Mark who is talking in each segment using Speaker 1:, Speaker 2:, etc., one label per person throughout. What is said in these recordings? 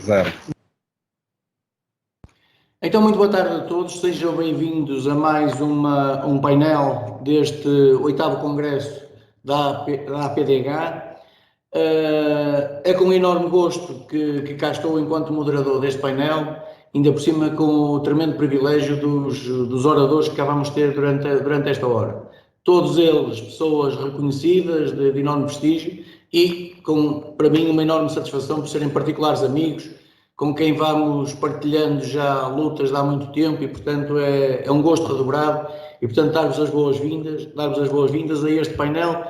Speaker 1: Zero.
Speaker 2: Então, muito boa tarde a todos, sejam bem-vindos a mais um painel deste 8º Congresso da APDH. É com enorme gosto que cá estou enquanto moderador deste painel, ainda por cima com o tremendo privilégio dos oradores que cá vamos ter durante esta hora. Todos eles pessoas reconhecidas, de enorme prestígio e, para mim, uma enorme satisfação por serem particulares amigos, com quem vamos partilhando já lutas de há muito tempo e, portanto, é um gosto redobrado e, portanto, dar-vos as boas-vindas a este painel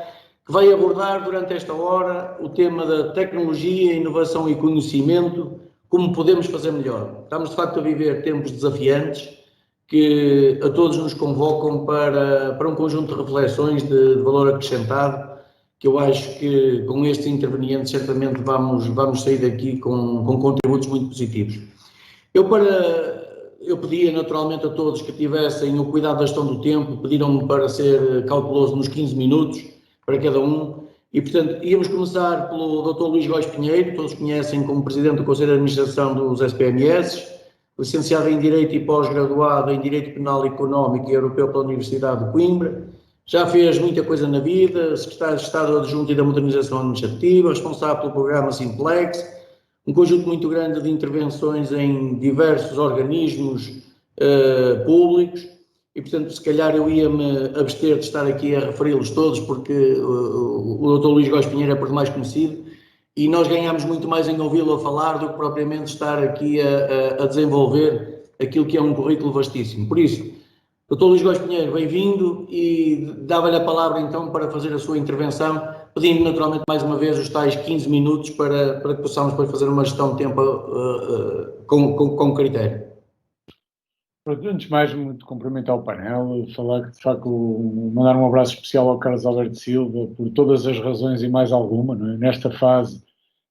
Speaker 2: que vai abordar durante esta hora o tema da tecnologia, inovação e conhecimento, como podemos fazer melhor. Estamos, de facto, a viver tempos desafiantes que a todos nos convocam para um conjunto de reflexões de valor acrescentado, que eu acho que com estes intervenientes certamente vamos sair daqui com contributos muito positivos. Eu pedia naturalmente a todos que tivessem o cuidado da gestão do tempo, pediram-me para ser cauteloso nos 15 minutos para cada um, e portanto íamos começar pelo Dr. Luís Góes Pinheiro, todos conhecem como Presidente do Conselho de Administração dos SPMS, licenciado em Direito e pós-graduado em Direito Penal Económico e Europeu pela Universidade de Coimbra. Já fez muita coisa na vida, secretário de Estado Adjunto e da Modernização Administrativa, responsável pelo programa Simplex, um conjunto muito grande de intervenções em diversos organismos públicos e, portanto, se calhar eu ia-me abster de estar aqui a referi-los todos porque o Dr. Luís Góes Pinheiro é por demais conhecido e nós ganhamos muito mais em ouvi-lo a falar do que propriamente estar aqui a desenvolver aquilo que é um currículo vastíssimo. Por isso, Dr. Luís Góes Pinheiro, bem-vindo e dava-lhe a palavra então para fazer a sua intervenção, pedindo naturalmente mais uma vez os tais 15 minutos para que possamos depois fazer uma gestão de tempo com critério.
Speaker 3: Antes de mais, muito cumprimentar o painel, falar que de facto, mandar um abraço especial ao Carlos Alberto Silva por todas as razões e mais alguma, não é? Nesta fase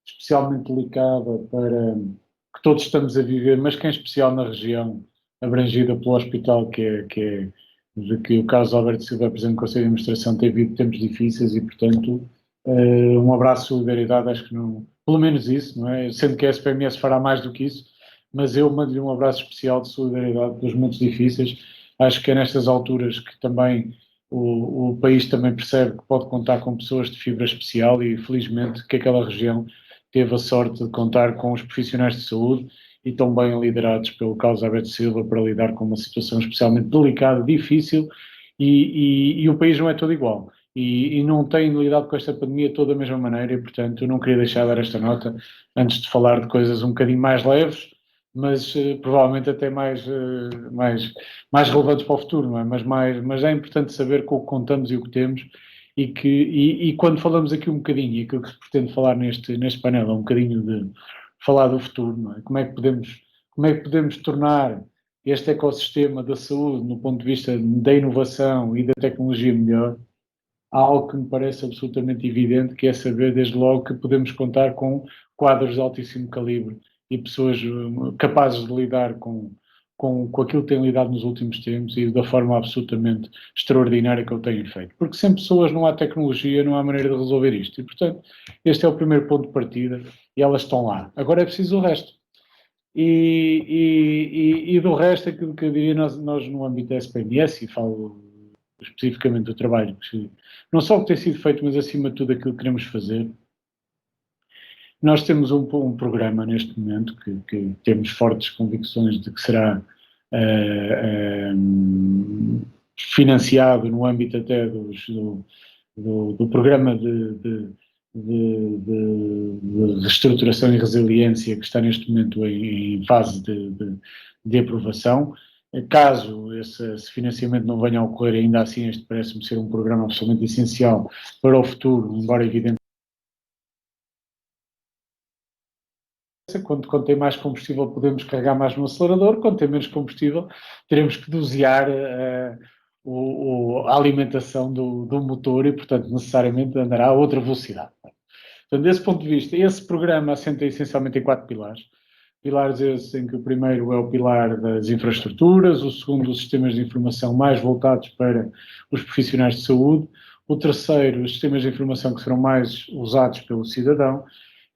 Speaker 3: especialmente delicada para que todos estamos a viver, mas que em especial na região abrangida pelo hospital que o Carlos Alberto Silva, Presidente do Conselho de Administração, tem vivido tempos difíceis e, portanto, um abraço de solidariedade, acho que não, pelo menos isso, não é? Sendo que a SPMS fará mais do que isso, mas eu mando-lhe um abraço especial de solidariedade pelos momentos difíceis. Acho que é nestas alturas que também o país também percebe que pode contar com pessoas de fibra especial e, felizmente, que aquela região teve a sorte de contar com os profissionais de saúde e tão bem liderados pelo Carlos Alberto Silva para lidar com uma situação especialmente delicada, difícil, e o país não é todo igual. E não tem lidado com esta pandemia toda da mesma maneira e, portanto, eu não queria deixar de dar esta nota antes de falar de coisas um bocadinho mais leves, mas provavelmente até mais relevantes para o futuro, não é? Mas é importante saber com o que contamos e o que temos e quando falamos aqui um bocadinho, e aquilo que se pretende falar neste painel é um bocadinho de falar do futuro, não é? Como é que podemos tornar este ecossistema da saúde, no ponto de vista da inovação e da tecnologia melhor, há algo que me parece absolutamente evidente, que é saber desde logo que podemos contar com quadros de altíssimo calibre e pessoas capazes de lidar com aquilo que têm lidado nos últimos tempos e da forma absolutamente extraordinária que eu tenho feito. Porque sem pessoas não há tecnologia, não há maneira de resolver isto. E, portanto, este é o primeiro ponto de partida e elas estão lá. Agora é preciso o resto. E do resto, aquilo que eu diria, nós no âmbito da SPMS, e falo especificamente do trabalho, que não só o que tem sido feito, mas acima de tudo aquilo que queremos fazer. Nós temos um programa neste momento que temos fortes convicções de que será financiado no âmbito até do programa de reestruturação e resiliência que está neste momento em fase de aprovação. Caso esse financiamento não venha a ocorrer, ainda assim este parece-me ser um programa absolutamente essencial para o futuro, embora evidente. Quando tem mais combustível podemos carregar mais no acelerador, quando tem menos combustível teremos que dosear a alimentação do motor e, portanto, necessariamente andará a outra velocidade. Portanto, desse ponto de vista, esse programa assenta essencialmente em 4 pilares. Pilares esses em que o primeiro é o pilar das infraestruturas, o segundo os sistemas de informação mais voltados para os profissionais de saúde, o terceiro os sistemas de informação que serão mais usados pelo cidadão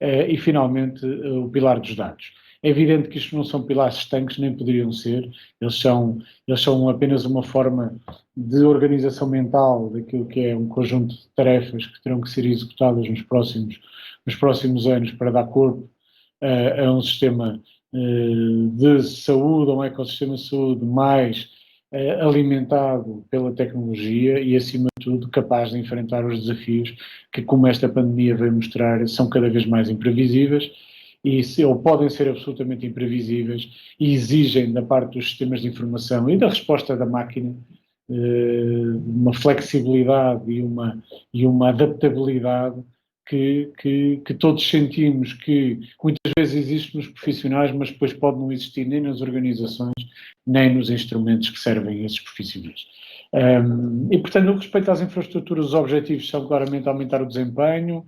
Speaker 3: e finalmente o pilar dos dados. É evidente que isto não são pilares estanques, nem poderiam ser, eles são apenas uma forma de organização mental daquilo que é um conjunto de tarefas que terão que ser executadas nos próximos anos para dar corpo a um sistema de saúde, a um ecossistema de saúde mais alimentado pela tecnologia e, acima de tudo, capaz de enfrentar os desafios que, como esta pandemia veio mostrar, são cada vez mais imprevisíveis ou podem ser absolutamente imprevisíveis e exigem da parte dos sistemas de informação e da resposta da máquina uma flexibilidade e uma adaptabilidade que todos sentimos que muitas vezes existe nos profissionais, mas depois pode não existir nem nas organizações, nem nos instrumentos que servem a esses profissionais. E, portanto, no que respeita às infraestruturas, os objetivos são claramente aumentar o desempenho,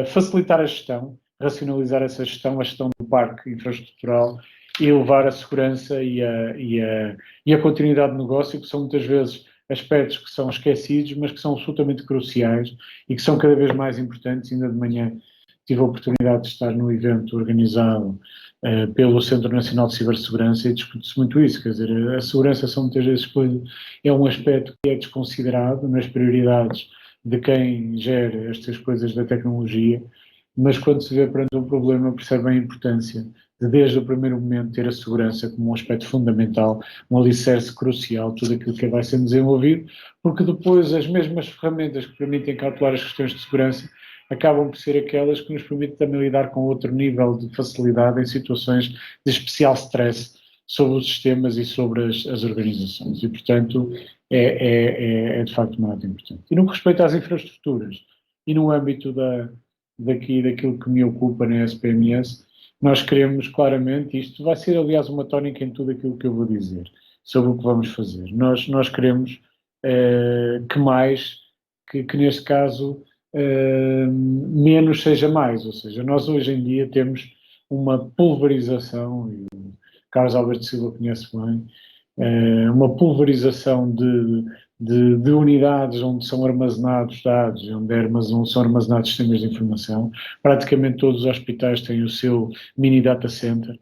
Speaker 3: facilitar a gestão, racionalizar essa gestão, a gestão do parque infraestrutural e elevar a segurança e a continuidade de negócio, que são muitas vezes aspectos que são esquecidos, mas que são absolutamente cruciais e que são cada vez mais importantes. Ainda de manhã tive a oportunidade de estar num evento organizado pelo Centro Nacional de Cibersegurança e discute-se muito isso, quer dizer, a segurança são muitas vezes é um aspecto que é desconsiderado nas prioridades de quem gera estas coisas da tecnologia, mas quando se vê perante um problema percebe a importância de, desde o primeiro momento, ter a segurança como um aspecto fundamental, um alicerce crucial, tudo aquilo que vai sendo desenvolvido, porque depois as mesmas ferramentas que permitem calcular as questões de segurança acabam por ser aquelas que nos permitem também lidar com outro nível de facilidade em situações de especial stress sobre os sistemas e sobre as organizações. E, portanto, é de facto muito importante. E no que respeita às infraestruturas e no âmbito daquilo que me ocupa na SPMS, nós queremos claramente, isto vai ser aliás uma tónica em tudo aquilo que eu vou dizer sobre o que vamos fazer. Nós queremos que neste caso menos seja mais, ou seja, nós hoje em dia temos uma pulverização, e o Carlos Alberto Silva conhece bem, uma pulverização de unidades onde são armazenados dados, onde são armazenados sistemas de informação. Praticamente todos os hospitais têm o seu mini data center.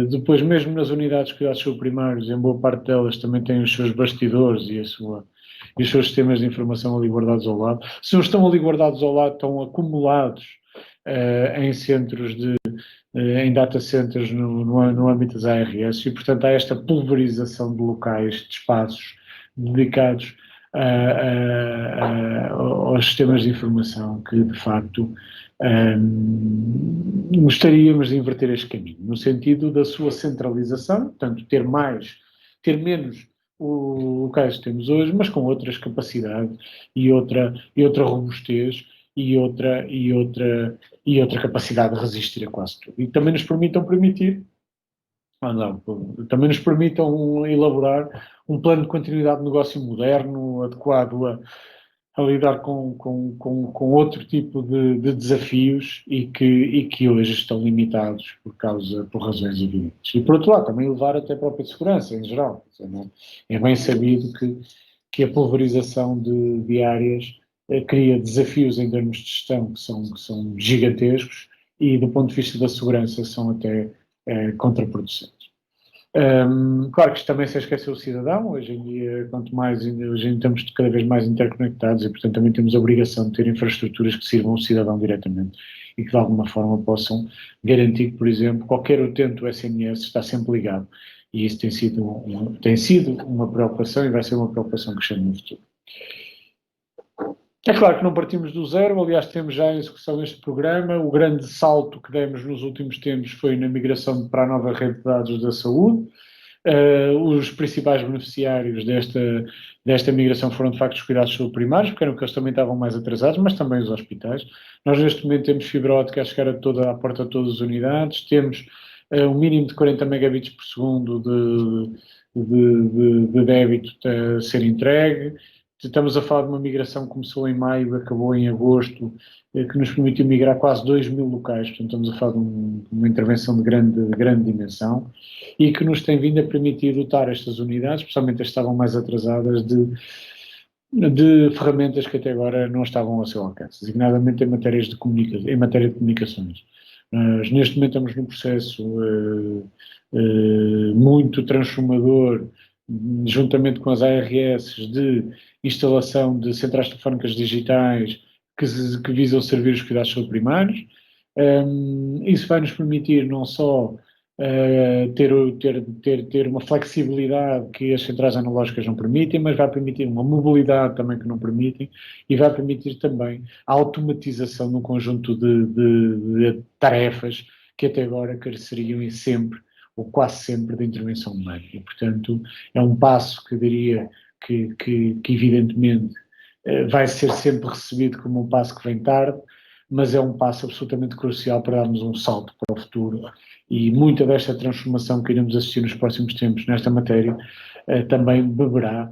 Speaker 3: Depois, mesmo nas unidades de cuidados primários, em boa parte delas também têm os seus bastidores e os seus sistemas de informação ali guardados ao lado. Se não estão ali guardados ao lado, estão acumulados em centros em data centers no âmbito das ARS, e portanto há esta pulverização de locais, de espaços dedicados aos sistemas de informação que de facto gostaríamos de inverter este caminho, no sentido da sua centralização, portanto ter menos locais que temos hoje, mas com outras capacidades e outra robustez e outra capacidade de resistir a quase tudo. E também nos permitam elaborar um plano de continuidade de negócio moderno, adequado a lidar com outro tipo de desafios e que hoje estão limitados por razões evidentes. E, por outro lado, também levar até a própria segurança, em geral. É bem sabido que a pulverização de áreas cria desafios em termos de gestão que são gigantescos e, do ponto de vista da segurança, são até contraproducentes. Claro que isto também se esquece o cidadão. Hoje em dia, hoje estamos cada vez mais interconectados e, portanto, também temos a obrigação de ter infraestruturas que sirvam o cidadão diretamente e que, de alguma forma, possam garantir que, por exemplo, qualquer utente do SMS está sempre ligado. E isso tem sido uma preocupação e vai ser uma preocupação crescente no futuro. É claro que não partimos do zero, aliás, temos já em execução este programa. O grande salto que demos nos últimos tempos foi na migração para a nova rede de dados da saúde. Os principais beneficiários desta migração foram, de facto, os cuidados primários, porque eram que eles também estavam mais atrasados, mas também os hospitais. Nós, neste momento, temos fibra óptica a chegar à porta de todas as unidades, temos um mínimo de 40 megabits por segundo de débito a ser entregue. Estamos a falar de uma migração que começou em maio, acabou em agosto, que nos permitiu migrar quase 2.000 locais. Portanto, estamos a falar de uma intervenção de grande dimensão e que nos tem vindo a permitir dotar estas unidades, especialmente as que estavam mais atrasadas, de de ferramentas que até agora não estavam ao seu alcance, designadamente em matéria de comunicações. Nós, neste momento, estamos num processo muito transformador, juntamente com as ARS, de instalação de centrais telefónicas digitais que visam servir os cuidados de saúde primários. Isso vai nos permitir não só ter uma flexibilidade que as centrais analógicas não permitem, mas vai permitir uma mobilidade também que não permitem e vai permitir também a automatização de um conjunto de tarefas que até agora careceriam sempre, ou quase sempre, de intervenção humana. E, portanto, é um passo que diria que evidentemente, vai ser sempre recebido como um passo que vem tarde, mas é um passo absolutamente crucial para darmos um salto para o futuro. E muita desta transformação que iremos assistir nos próximos tempos nesta matéria também beberá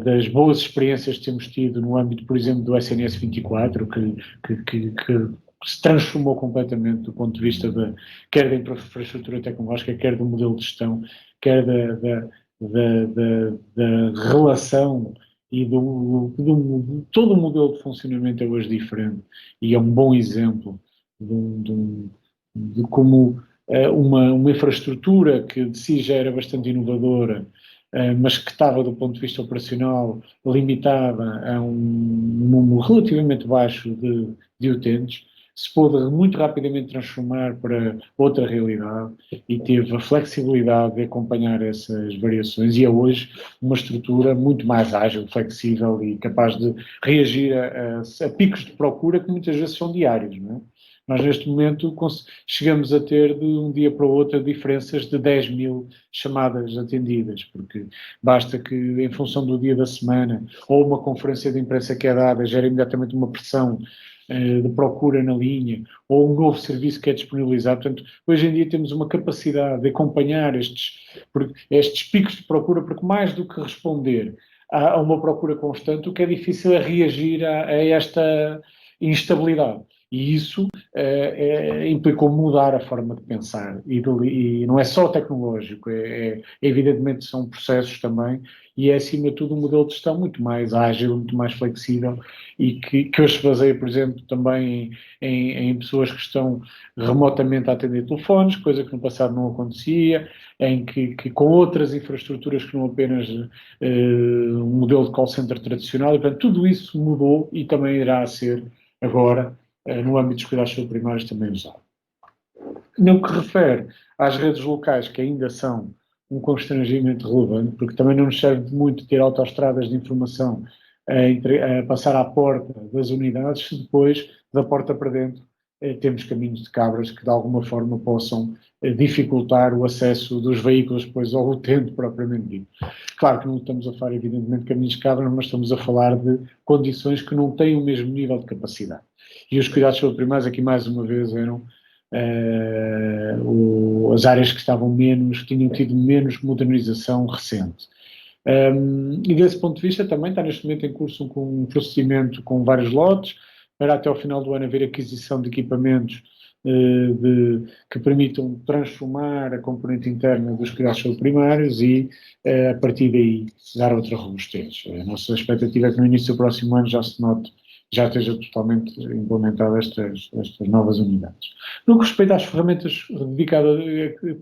Speaker 3: das boas experiências que temos tido no âmbito, por exemplo, do SNS 24, que se transformou completamente do ponto de vista quer da infraestrutura tecnológica, quer do modelo de gestão, quer da relação e todo o modelo de funcionamento é hoje diferente e é um bom exemplo de como uma infraestrutura que de si já era bastante inovadora, mas que estava do ponto de vista operacional limitada a um número relativamente baixo de utentes, se pôde muito rapidamente transformar para outra realidade e teve a flexibilidade de acompanhar essas variações e é hoje uma estrutura muito mais ágil, flexível e capaz de reagir a picos de procura que muitas vezes são diários, não é? Nós, neste momento, chegamos a ter, de um dia para o outro, diferenças de 10 mil chamadas atendidas, porque basta que, em função do dia da semana, ou uma conferência de imprensa que é dada, gera imediatamente uma pressão de procura na linha, ou um novo serviço que é disponibilizado. Portanto, hoje em dia temos uma capacidade de acompanhar estes picos de procura, porque mais do que responder a uma procura constante, o que é difícil é reagir a esta instabilidade. E isso implicou mudar a forma de pensar. E não é só tecnológico, evidentemente são processos também, e é acima de tudo um modelo de gestão muito mais ágil, muito mais flexível, e que hoje se baseia, por exemplo, também em pessoas que estão remotamente a atender telefones, coisa que no passado não acontecia, em que com outras infraestruturas que não apenas um modelo de call center tradicional, e portanto tudo isso mudou e também irá ser agora no âmbito dos cuidados de saúde primários também usado. No que refere às redes locais, que ainda são um constrangimento relevante, porque também não nos serve muito ter autoestradas de informação a passar à porta das unidades, se depois, da porta para dentro, temos caminhos de cabras que de alguma forma possam dificultar o acesso dos veículos depois ao utente propriamente dito. Claro que não estamos a falar, evidentemente, de caminhos de cabras, mas estamos a falar de condições que não têm o mesmo nível de capacidade. E os cuidados de saúde primários aqui mais uma vez eram as áreas que tinham tido menos modernização recente. E desse ponto de vista também está neste momento em curso um procedimento com vários lotes, para até ao final do ano haver aquisição de equipamentos que permitam transformar a componente interna dos cuidados de saúde primários e, a partir daí, dar outra robustez. A nossa expectativa é que no início do próximo ano já esteja totalmente implementadas estas novas unidades. No que respeita às ferramentas dedicadas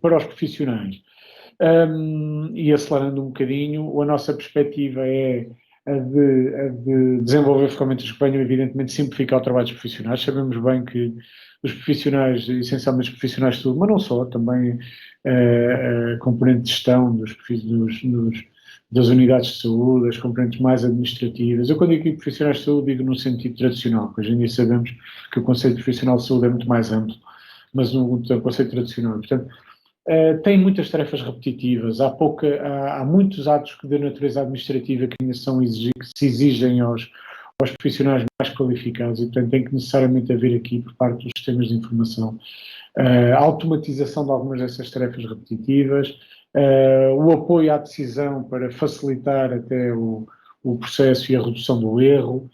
Speaker 3: para os profissionais, e acelerando um bocadinho, a nossa perspectiva é a de desenvolver ferramentas que venham, evidentemente, simplificar o trabalho dos profissionais. Sabemos bem que os profissionais, essencialmente os profissionais de saúde, mas não só, também a componente de gestão das unidades de saúde, as componentes mais administrativas. Eu, quando digo profissionais de saúde, digo no sentido tradicional, porque hoje em dia sabemos que o conceito profissional de saúde é muito mais amplo, mas no conceito tradicional. Portanto, tem muitas tarefas repetitivas, há muitos atos de natureza administrativa que ainda que se exigem aos profissionais mais qualificados e, portanto, tem que necessariamente haver aqui, por parte dos sistemas de informação, a automatização de algumas dessas tarefas repetitivas, o apoio à decisão para facilitar até o processo e a redução do erro,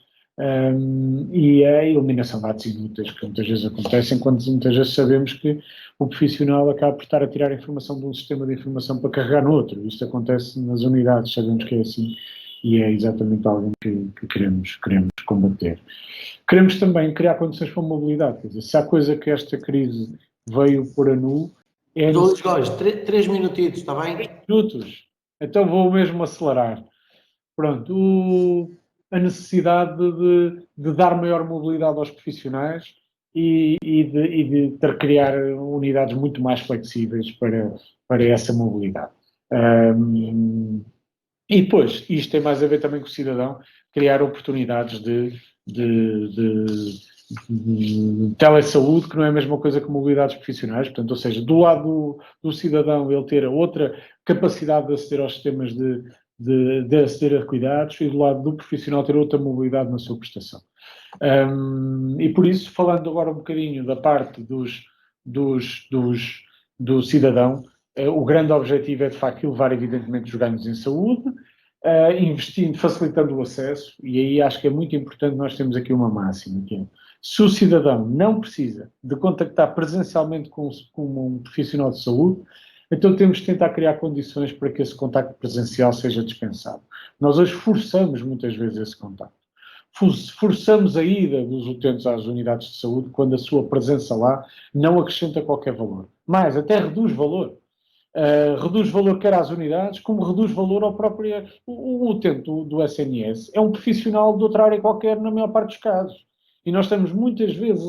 Speaker 3: e a eliminação de atos inúteis que muitas vezes acontecem, quando muitas vezes sabemos que o profissional acaba por estar a tirar informação de um sistema de informação para carregar no outro. Isto acontece nas unidades, sabemos que é assim, e é exatamente algo que queremos combater. Queremos também criar condições para a mobilidade, quer dizer, se há coisa que esta crise veio pôr a nu, é...
Speaker 2: Luís Góes, 3 minutitos, está bem?
Speaker 3: 3 minutos, então vou mesmo acelerar. Pronto, a necessidade de dar maior mobilidade aos profissionais e de criar unidades muito mais flexíveis para essa mobilidade. E depois, isto tem mais a ver também com o cidadão, criar oportunidades de telesaúde, que não é a mesma coisa que mobilidades profissionais, portanto, ou seja, do lado do cidadão ele ter outra capacidade de aceder aos sistemas de aceder a cuidados e do lado do profissional ter outra mobilidade na sua prestação. E por isso, falando agora um bocadinho da parte do cidadão, o grande objetivo é de facto elevar evidentemente os ganhos em saúde, investindo, facilitando o acesso, e aí acho que é muito importante nós termos aqui uma máxima, que é, se o cidadão não precisa de contactar presencialmente com um profissional de saúde, então temos de tentar criar condições para que esse contacto presencial seja dispensado. Nós hoje forçamos muitas vezes esse contacto. Forçamos a ida dos utentes às unidades de saúde quando a sua presença lá não acrescenta qualquer valor. Mas até reduz valor. Reduz valor quer às unidades, como reduz valor ao próprio... O utente do SNS é um profissional de outra área qualquer na maior parte dos casos. E nós estamos muitas vezes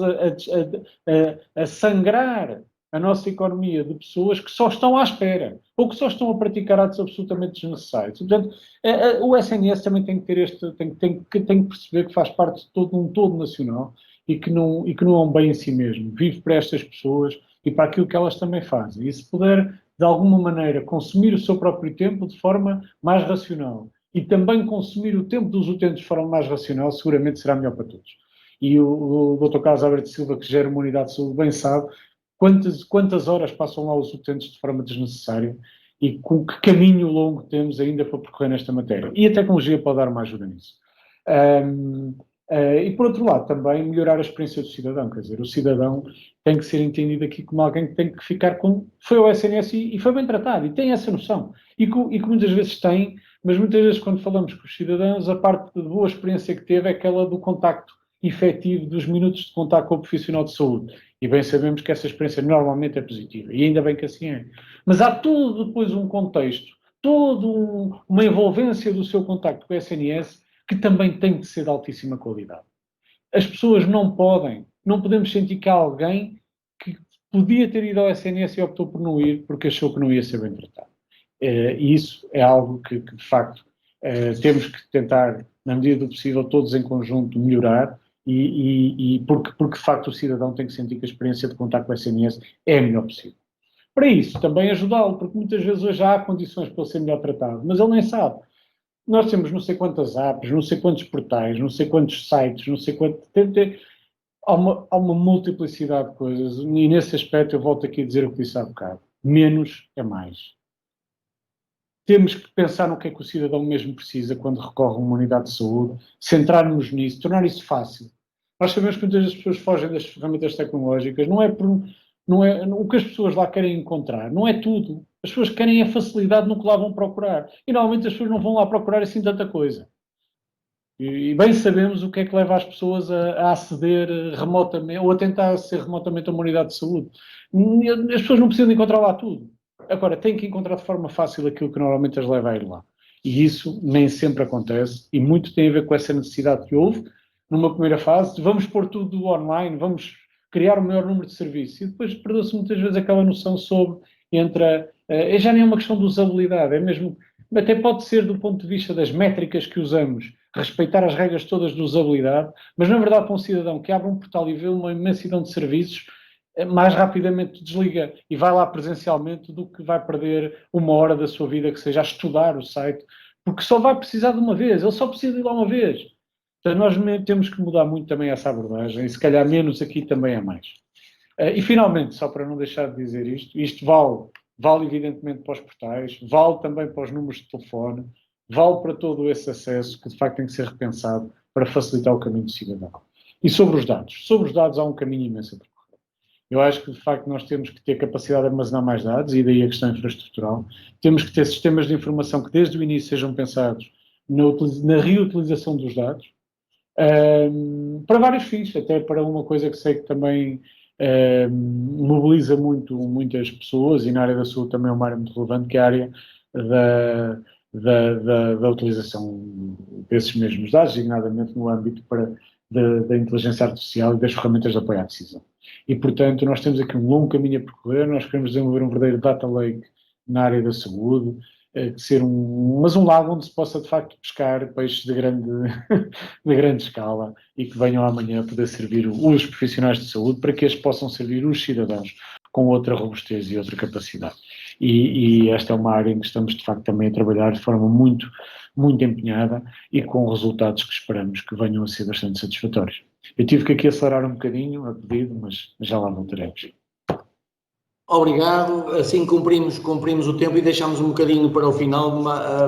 Speaker 3: a sangrar a nossa economia de pessoas que só estão à espera ou que só estão a praticar atos absolutamente desnecessários. Portanto, o SNS também tem que ter tem que perceber que faz parte de um todo nacional e que não é um bem em si mesmo. Vive para estas pessoas e para aquilo que elas também fazem. E se puder, de alguma maneira, consumir o seu próprio tempo de forma mais racional e também consumir o tempo dos utentes de forma mais racional, seguramente será melhor para todos. E o Dr. Carlos Alberto Silva, que gera uma unidade de saúde, bem sabe quantas horas passam lá os utentes de forma desnecessária e com que caminho longo temos ainda para percorrer nesta matéria. E a tecnologia pode dar uma ajuda nisso. E, por outro lado, também melhorar a experiência do cidadão. Quer dizer, o cidadão tem que ser entendido aqui como alguém que tem que ficar com... Foi ao SNS e foi bem tratado, e tem essa noção. E que muitas vezes tem, mas muitas vezes quando falamos com os cidadãos, a parte de boa experiência que teve é aquela do contacto efetivo, dos minutos de contacto com o profissional de saúde. E bem sabemos que essa experiência normalmente é positiva, e ainda bem que assim é. Mas há todo depois um contexto, toda uma envolvência do seu contacto com o SNS que também tem de ser de altíssima qualidade. As pessoas não podemos sentir que há alguém que podia ter ido ao SNS e optou por não ir porque achou que não ia ser bem tratado. E isso é algo que de facto, temos que tentar, na medida do possível, todos em conjunto, melhorar, porque de facto o cidadão tem que sentir que a experiência de contato com o SNS é a melhor possível. Para isso, também ajudá-lo, porque muitas vezes hoje já há condições para ele ser melhor tratado, mas ele nem sabe. Nós temos não sei quantas apps, não sei quantos portais, não sei quantos sites, não sei quanto... Há uma multiplicidade de coisas, e nesse aspecto eu volto aqui a dizer o que disse há bocado. Menos é mais. Temos que pensar no que é que o cidadão mesmo precisa quando recorre a uma unidade de saúde, centrarmos nisso, tornar isso fácil. Nós sabemos que muitas das pessoas fogem das ferramentas tecnológicas, não é o que as pessoas lá querem encontrar, não é tudo. As pessoas querem a facilidade no que lá vão procurar. E normalmente as pessoas não vão lá procurar assim tanta coisa. E bem sabemos o que é que leva as pessoas a aceder remotamente, ou a tentar aceder remotamente a uma unidade de saúde. As pessoas não precisam de encontrar lá tudo. Agora, têm que encontrar de forma fácil aquilo que normalmente as leva a ir lá. E isso nem sempre acontece, e muito tem a ver com essa necessidade que houve, numa primeira fase, de vamos pôr tudo online, vamos criar o maior número de serviços. E depois perdeu-se muitas vezes aquela noção sobre, já nem é uma questão de usabilidade, é mesmo, até pode ser do ponto de vista das métricas que usamos, respeitar as regras todas de usabilidade, mas na verdade para um cidadão que abre um portal e vê uma imensidão de serviços, mais rapidamente desliga e vai lá presencialmente do que vai perder uma hora da sua vida que seja a estudar o site, porque só vai precisar de uma vez, ele só precisa de ir lá uma vez. Então nós temos que mudar muito também essa abordagem, e se calhar menos aqui também é mais. E finalmente, só para não deixar de dizer isto vale evidentemente para os portais, vale também para os números de telefone, vale para todo esse acesso que de facto tem que ser repensado para facilitar o caminho do cidadão. E sobre os dados há um caminho imenso a percorrer. Eu acho que de facto nós temos que ter capacidade de armazenar mais dados, e daí a questão infraestrutural. Temos que ter sistemas de informação que desde o início sejam pensados na reutilização dos dados, para vários fins, até para uma coisa que sei que também mobiliza muitas pessoas, e na área da saúde também é uma área muito relevante, que é a área da utilização desses mesmos dados, designadamente no âmbito da inteligência artificial e das ferramentas de apoio à decisão. E, portanto, nós temos aqui um longo caminho a percorrer, nós queremos desenvolver um verdadeiro data lake na área da saúde, ser mas um lago onde se possa, de facto, pescar peixes de grande escala e que venham amanhã poder servir os profissionais de saúde para que eles possam servir os cidadãos com outra robustez e outra capacidade. E esta é uma área em que estamos, de facto, também a trabalhar de forma muito, muito empenhada e com resultados que esperamos que venham a ser bastante satisfatórios. Eu tive que aqui acelerar um bocadinho a pedido, mas já lá voltaremos.
Speaker 2: Obrigado. Assim cumprimos o tempo e deixamos um bocadinho para o final,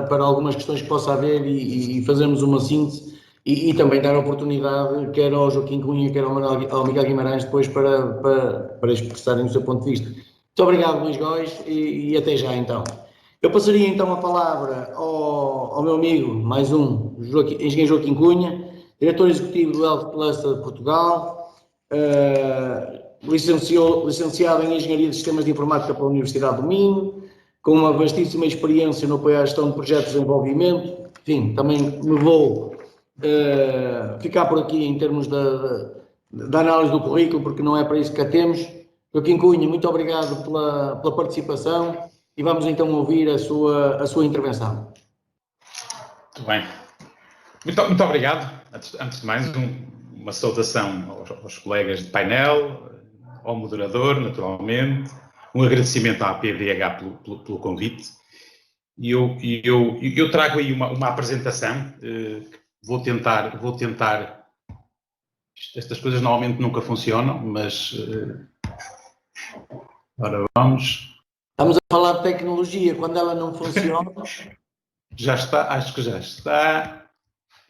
Speaker 2: para algumas questões que possa haver e fazermos uma síntese e também dar a oportunidade, quer ao Joaquim Cunha, quer ao Miguel Guimarães, depois para expressarem o seu ponto de vista. Muito obrigado, Luís Góis, e até já, então. Eu passaria, então, a palavra ao meu amigo, mais um, engenheiro Joaquim Cunha, diretor executivo do Health Cluster de Portugal, licenciado em Engenharia de Sistemas de Informática pela Universidade do Minho, com uma vastíssima experiência no apoio à gestão de projetos de desenvolvimento. Enfim, também me vou ficar por aqui em termos da análise do currículo, porque não é para isso que a temos. Joaquim Cunha, muito obrigado pela participação e vamos então ouvir a sua intervenção.
Speaker 1: Muito bem. Muito obrigado. Antes de mais, uma saudação aos colegas de painel, ao moderador, naturalmente, um agradecimento à PDH pelo convite. E eu trago aí uma apresentação, vou tentar, estas coisas normalmente nunca funcionam, mas agora vamos.
Speaker 2: Estamos a falar de tecnologia, quando ela não funciona.
Speaker 1: Já está, acho que já está.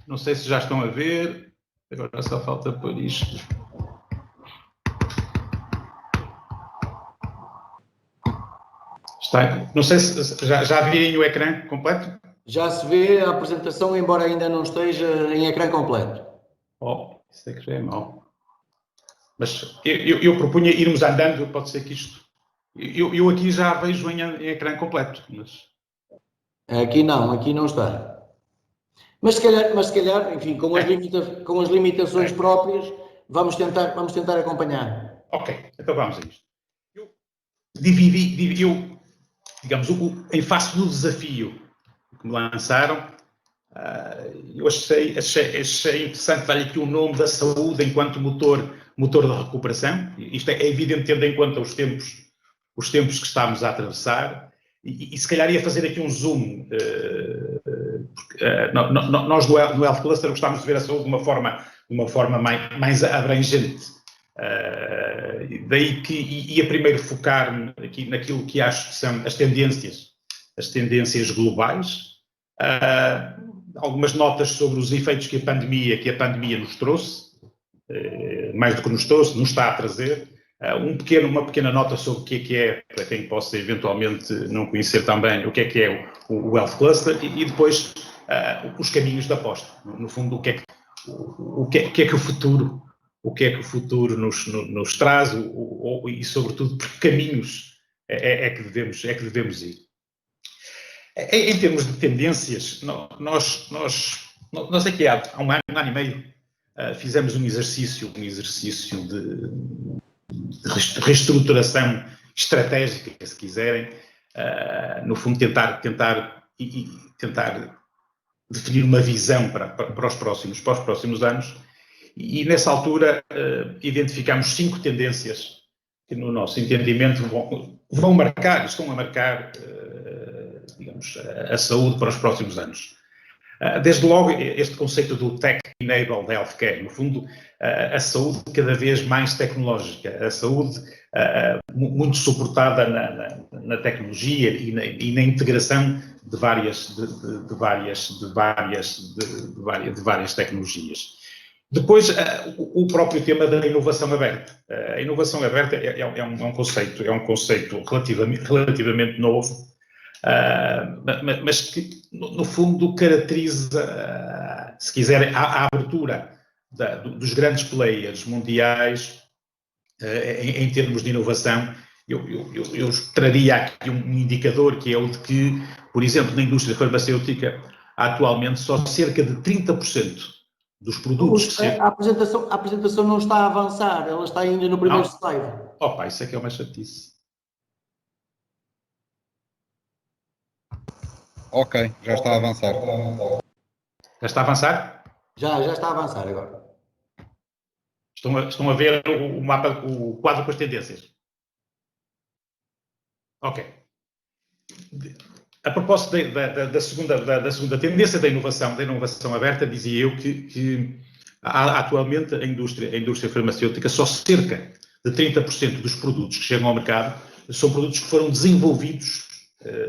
Speaker 1: Não sei se já estão a ver, agora só falta pôr isto. Está, não sei se já virem o ecrã completo?
Speaker 2: Já se vê a apresentação, embora ainda não esteja em ecrã completo.
Speaker 1: Oh, isso é que já é mau. Mas eu propunha irmos andando, pode ser que isto... Eu aqui já vejo em ecrã completo, mas...
Speaker 2: Aqui não está. Mas se calhar, enfim, com as limitações próprias, vamos tentar acompanhar.
Speaker 1: Ok, então vamos a isto. Eu digamos, em face do desafio que me lançaram, eu achei interessante dar aqui o nome da saúde enquanto motor da recuperação. Isto é evidente tendo em conta os tempos que estamos a atravessar. E se calhar ia fazer aqui um zoom. Nós no Health Cluster gostamos de ver a saúde de uma forma mais abrangente. Daí que ia primeiro focar-me aqui naquilo que acho que são as tendências globais. Algumas notas sobre os efeitos que a pandemia nos trouxe, mais do que nos trouxe, nos está a trazer. Uma pequena nota sobre o que é, para quem possa eventualmente não conhecer também, o que é o Health Cluster, e depois os caminhos da aposta. No fundo, o que é que o futuro nos traz e, sobretudo, por que caminhos é que devemos ir. Em termos de tendências, nós aqui há um ano e meio, fizemos um exercício de reestruturação estratégica, se quiserem, no fundo tentar definir uma visão para os próximos anos, e nessa altura identificámos 5 tendências que, no nosso entendimento, estão a marcar, digamos, a saúde para os próximos anos. Desde logo, este conceito do Tech-Enabled Healthcare, no fundo, a saúde cada vez mais tecnológica, a saúde muito suportada na tecnologia e na integração de várias tecnologias. Depois, o próprio tema da inovação aberta. A inovação aberta é um conceito relativamente novo, mas que, no fundo, caracteriza, se quiser, a abertura dos grandes players mundiais em termos de inovação. Eu traria aqui um indicador, que é o de que, por exemplo, na indústria farmacêutica, atualmente só cerca de 30% dos produtos que
Speaker 2: a apresentação não está a avançar, ela está ainda no primeiro slide.
Speaker 1: Opa, isso é que é uma chatice.
Speaker 4: Ok, já está a avançar.
Speaker 1: Já está a avançar?
Speaker 2: Já está a avançar agora.
Speaker 1: Estão a ver o mapa, o quadro com as tendências? Ok. A propósito da segunda tendência da inovação aberta, dizia eu que atualmente a indústria farmacêutica, só cerca de 30% dos produtos que chegam ao mercado são produtos que foram desenvolvidos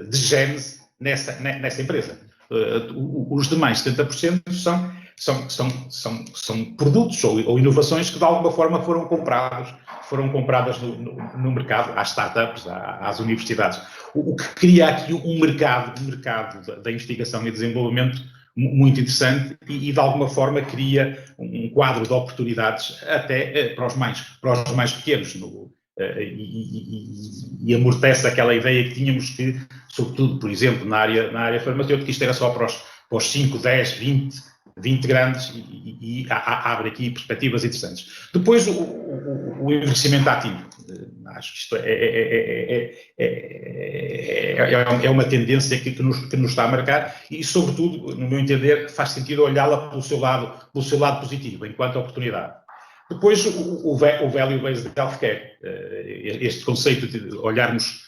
Speaker 1: de gênese nessa empresa. Os demais 70% são produtos ou inovações que de alguma forma foram compradas no mercado, às startups, às universidades. O que cria aqui um mercado da investigação e desenvolvimento muito interessante e de alguma forma cria um quadro de oportunidades até para os mais pequenos, e amortece aquela ideia que tínhamos que, sobretudo, por exemplo, na área farmacêutica, isto era só para os 5, 10, 20 grandes, e abre aqui perspectivas interessantes. Depois, o envelhecimento ativo. Acho que isto é uma tendência que nos está a marcar e, sobretudo, no meu entender, faz sentido olhá-la pelo seu lado positivo, enquanto oportunidade. Depois, o value-based healthcare, este conceito de olharmos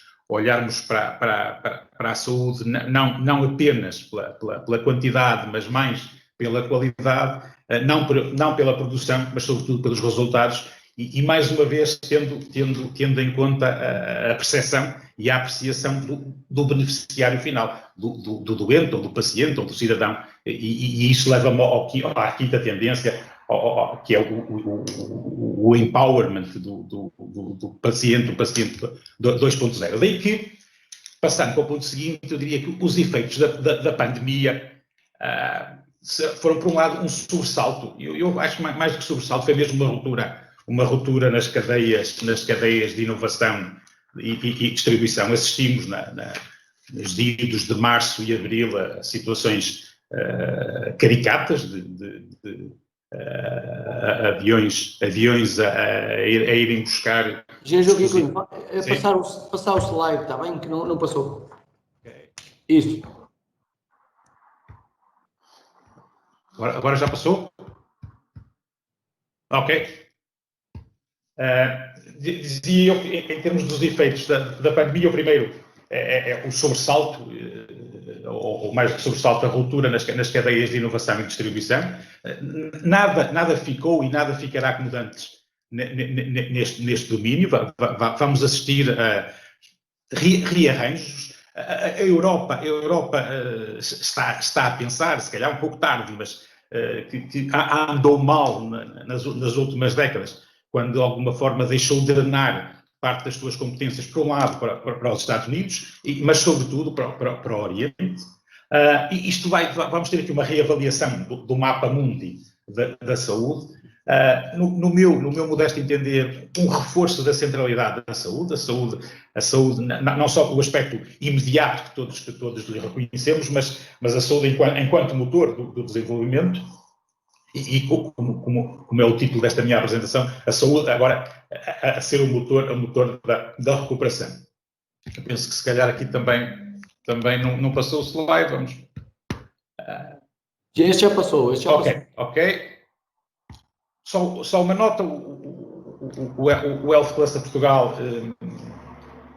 Speaker 1: para a saúde não apenas pela quantidade, mas mais pela qualidade, não pela produção, mas sobretudo pelos resultados, e mais uma vez tendo em conta a percepção e a apreciação do beneficiário final, do doente, ou do paciente, ou do cidadão, e isso leva-me à quinta tendência, que é o empowerment do paciente 2.0. Daí que, passando para o ponto seguinte, eu diria que os efeitos da pandemia foram, por um lado, um sobressalto. Eu acho que mais do que sobressalto, foi mesmo uma ruptura nas cadeias de inovação e distribuição. Assistimos nos dias de março e abril a situações caricatas de aviões a irem buscar...
Speaker 2: Passar o slide, está bem? Que não passou. Okay. Isso.
Speaker 1: Agora já passou? Ok. Dizia eu que, em termos dos efeitos da pandemia, o primeiro é o sobressalto, ou mais do que sobressalto, a ruptura nas cadeias de inovação e distribuição. Nada ficou e nada ficará como antes neste domínio. Vamos assistir a rearranjos. A Europa está a pensar, se calhar um pouco tarde, mas que andou mal nas últimas décadas, quando de alguma forma deixou de drenar parte das suas competências para um lado, para os Estados Unidos, mas sobretudo para o Oriente. E isto vamos ter aqui uma reavaliação do mapa mundi da saúde. No meu modesto entender, um reforço da centralidade da saúde, a saúde não só pelo aspecto imediato que todos lhe reconhecemos, mas a saúde enquanto motor do desenvolvimento, e como é o título desta minha apresentação, a saúde agora a ser o motor da recuperação. Eu penso que se calhar aqui também não passou o slide, vamos...
Speaker 2: Este já passou.
Speaker 1: Ok. Só uma nota, o Health Cluster Portugal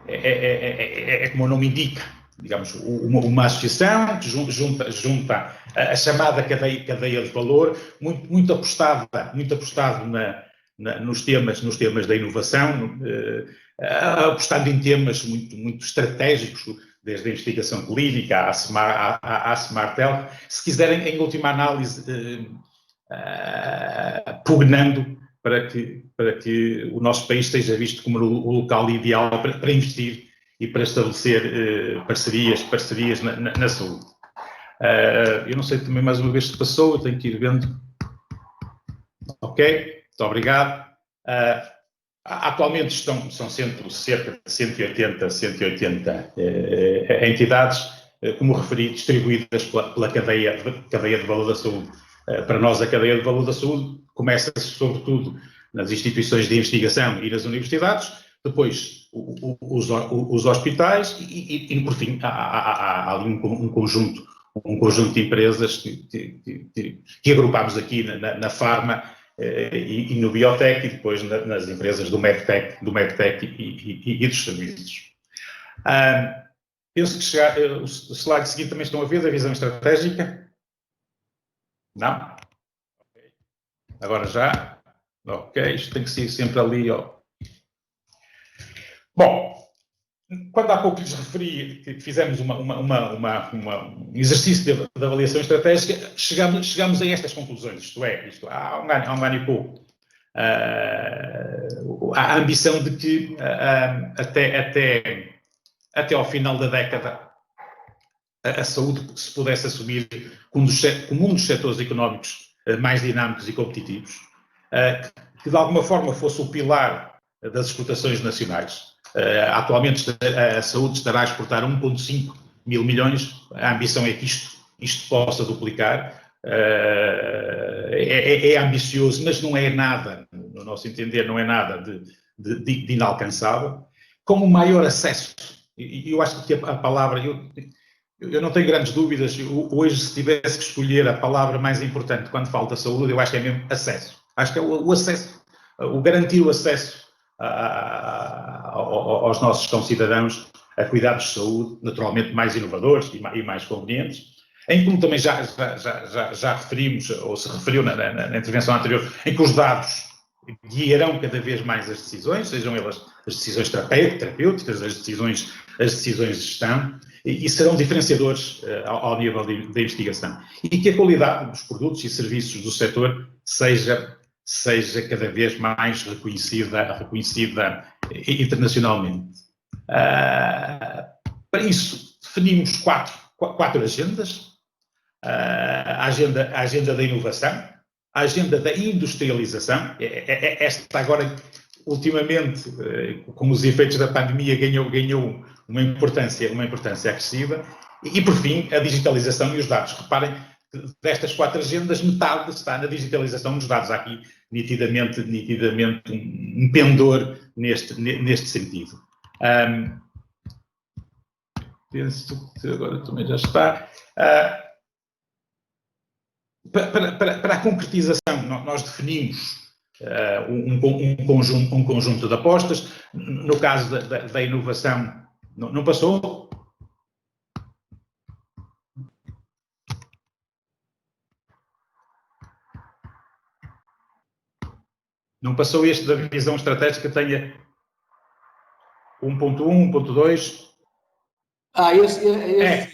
Speaker 1: é como o nome indica, digamos, uma associação que junta a chamada cadeia de valor, muito apostado nos temas da inovação, apostando em temas muito estratégicos, desde a investigação clínica à Smart Health, se quiserem, em última análise, pugnando para que o nosso país seja visto como o local ideal para investir e para estabelecer parcerias na saúde. Eu não sei também mais uma vez se passou, eu tenho que ir vendo. Ok, muito obrigado. Atualmente são sempre cerca de 180 entidades, como referi, distribuídas pela cadeia de valor da saúde. Para nós, a cadeia de valor da saúde começa-se, sobretudo, nas instituições de investigação e nas universidades, depois os hospitais e por fim, há ali um conjunto de empresas que agrupamos aqui na Pharma e no Biotech e depois nas empresas do MedTech e dos serviços. Penso que o slide seguinte também estão a ver, da visão estratégica. Não? Agora já? Ok, isto tem que ser sempre ali, ó. Bom, quando há pouco lhes referi que fizemos um exercício de avaliação estratégica, chegamos a estas conclusões, isto há um ano e pouco. A ambição de que até ao final da década a saúde se pudesse assumir como um dos setores económicos mais dinâmicos e competitivos, que de alguma forma fosse o pilar das exportações nacionais. Atualmente a saúde estará a exportar 1,5 mil milhões, a ambição é que isto possa duplicar. É ambicioso, mas não é nada, no nosso entender, não é nada de inalcançável. Com o maior acesso, e eu acho que a palavra, eu não tenho grandes dúvidas, hoje se tivesse que escolher a palavra mais importante quando falo da saúde, eu acho que é mesmo acesso. Acho que é o acesso, o garantir o acesso aos nossos concidadãos a cuidados de saúde, naturalmente mais inovadores e mais convenientes, em como também já referimos, ou se referiu na intervenção anterior, em que os dados guiarão cada vez mais as decisões, sejam elas as decisões terapêuticas, as decisões de gestão, e serão diferenciadores ao nível da investigação. E que a qualidade dos produtos e serviços do setor seja cada vez mais reconhecida internacionalmente. Para isso, definimos quatro agendas. A agenda da inovação, a agenda da industrialização, esta agora, ultimamente, com os efeitos da pandemia, ganhou uma importância acrescida, e por fim, a digitalização e os dados. Reparem que destas quatro agendas, metade está na digitalização dos dados. Há aqui nitidamente um pendor neste sentido. Penso que agora também já está. Para a concretização, nós definimos um conjunto de apostas. No caso da inovação, não passou? Não passou este da visão estratégica, tenha 1.1, 1.2.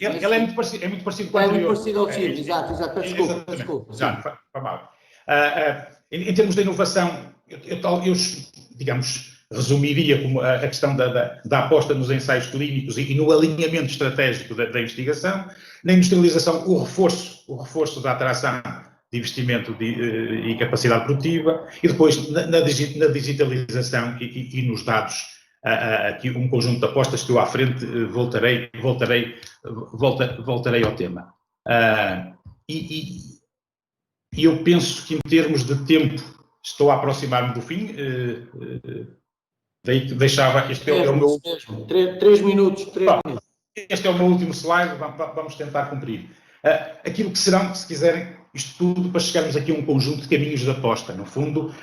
Speaker 1: Ele é muito parecido com o anterior.
Speaker 2: É muito parecido ao TIR, exato, desculpa.
Speaker 1: Exato, foi mal. Em termos de inovação, eu digamos, resumiria como a questão da aposta nos ensaios clínicos e no alinhamento estratégico da investigação. Na industrialização, o reforço da atração de investimento e capacidade produtiva, e depois na digitalização e nos dados, aqui um conjunto de apostas que eu à frente voltarei ao tema. E eu penso que em termos de tempo estou a aproximar-me do fim. Deixava, este é o meu...
Speaker 2: 3 minutos.
Speaker 1: Este é o meu último slide, vamos tentar cumprir. Aquilo que serão, se quiserem, isto tudo para chegarmos aqui a um conjunto de caminhos de aposta. No fundo,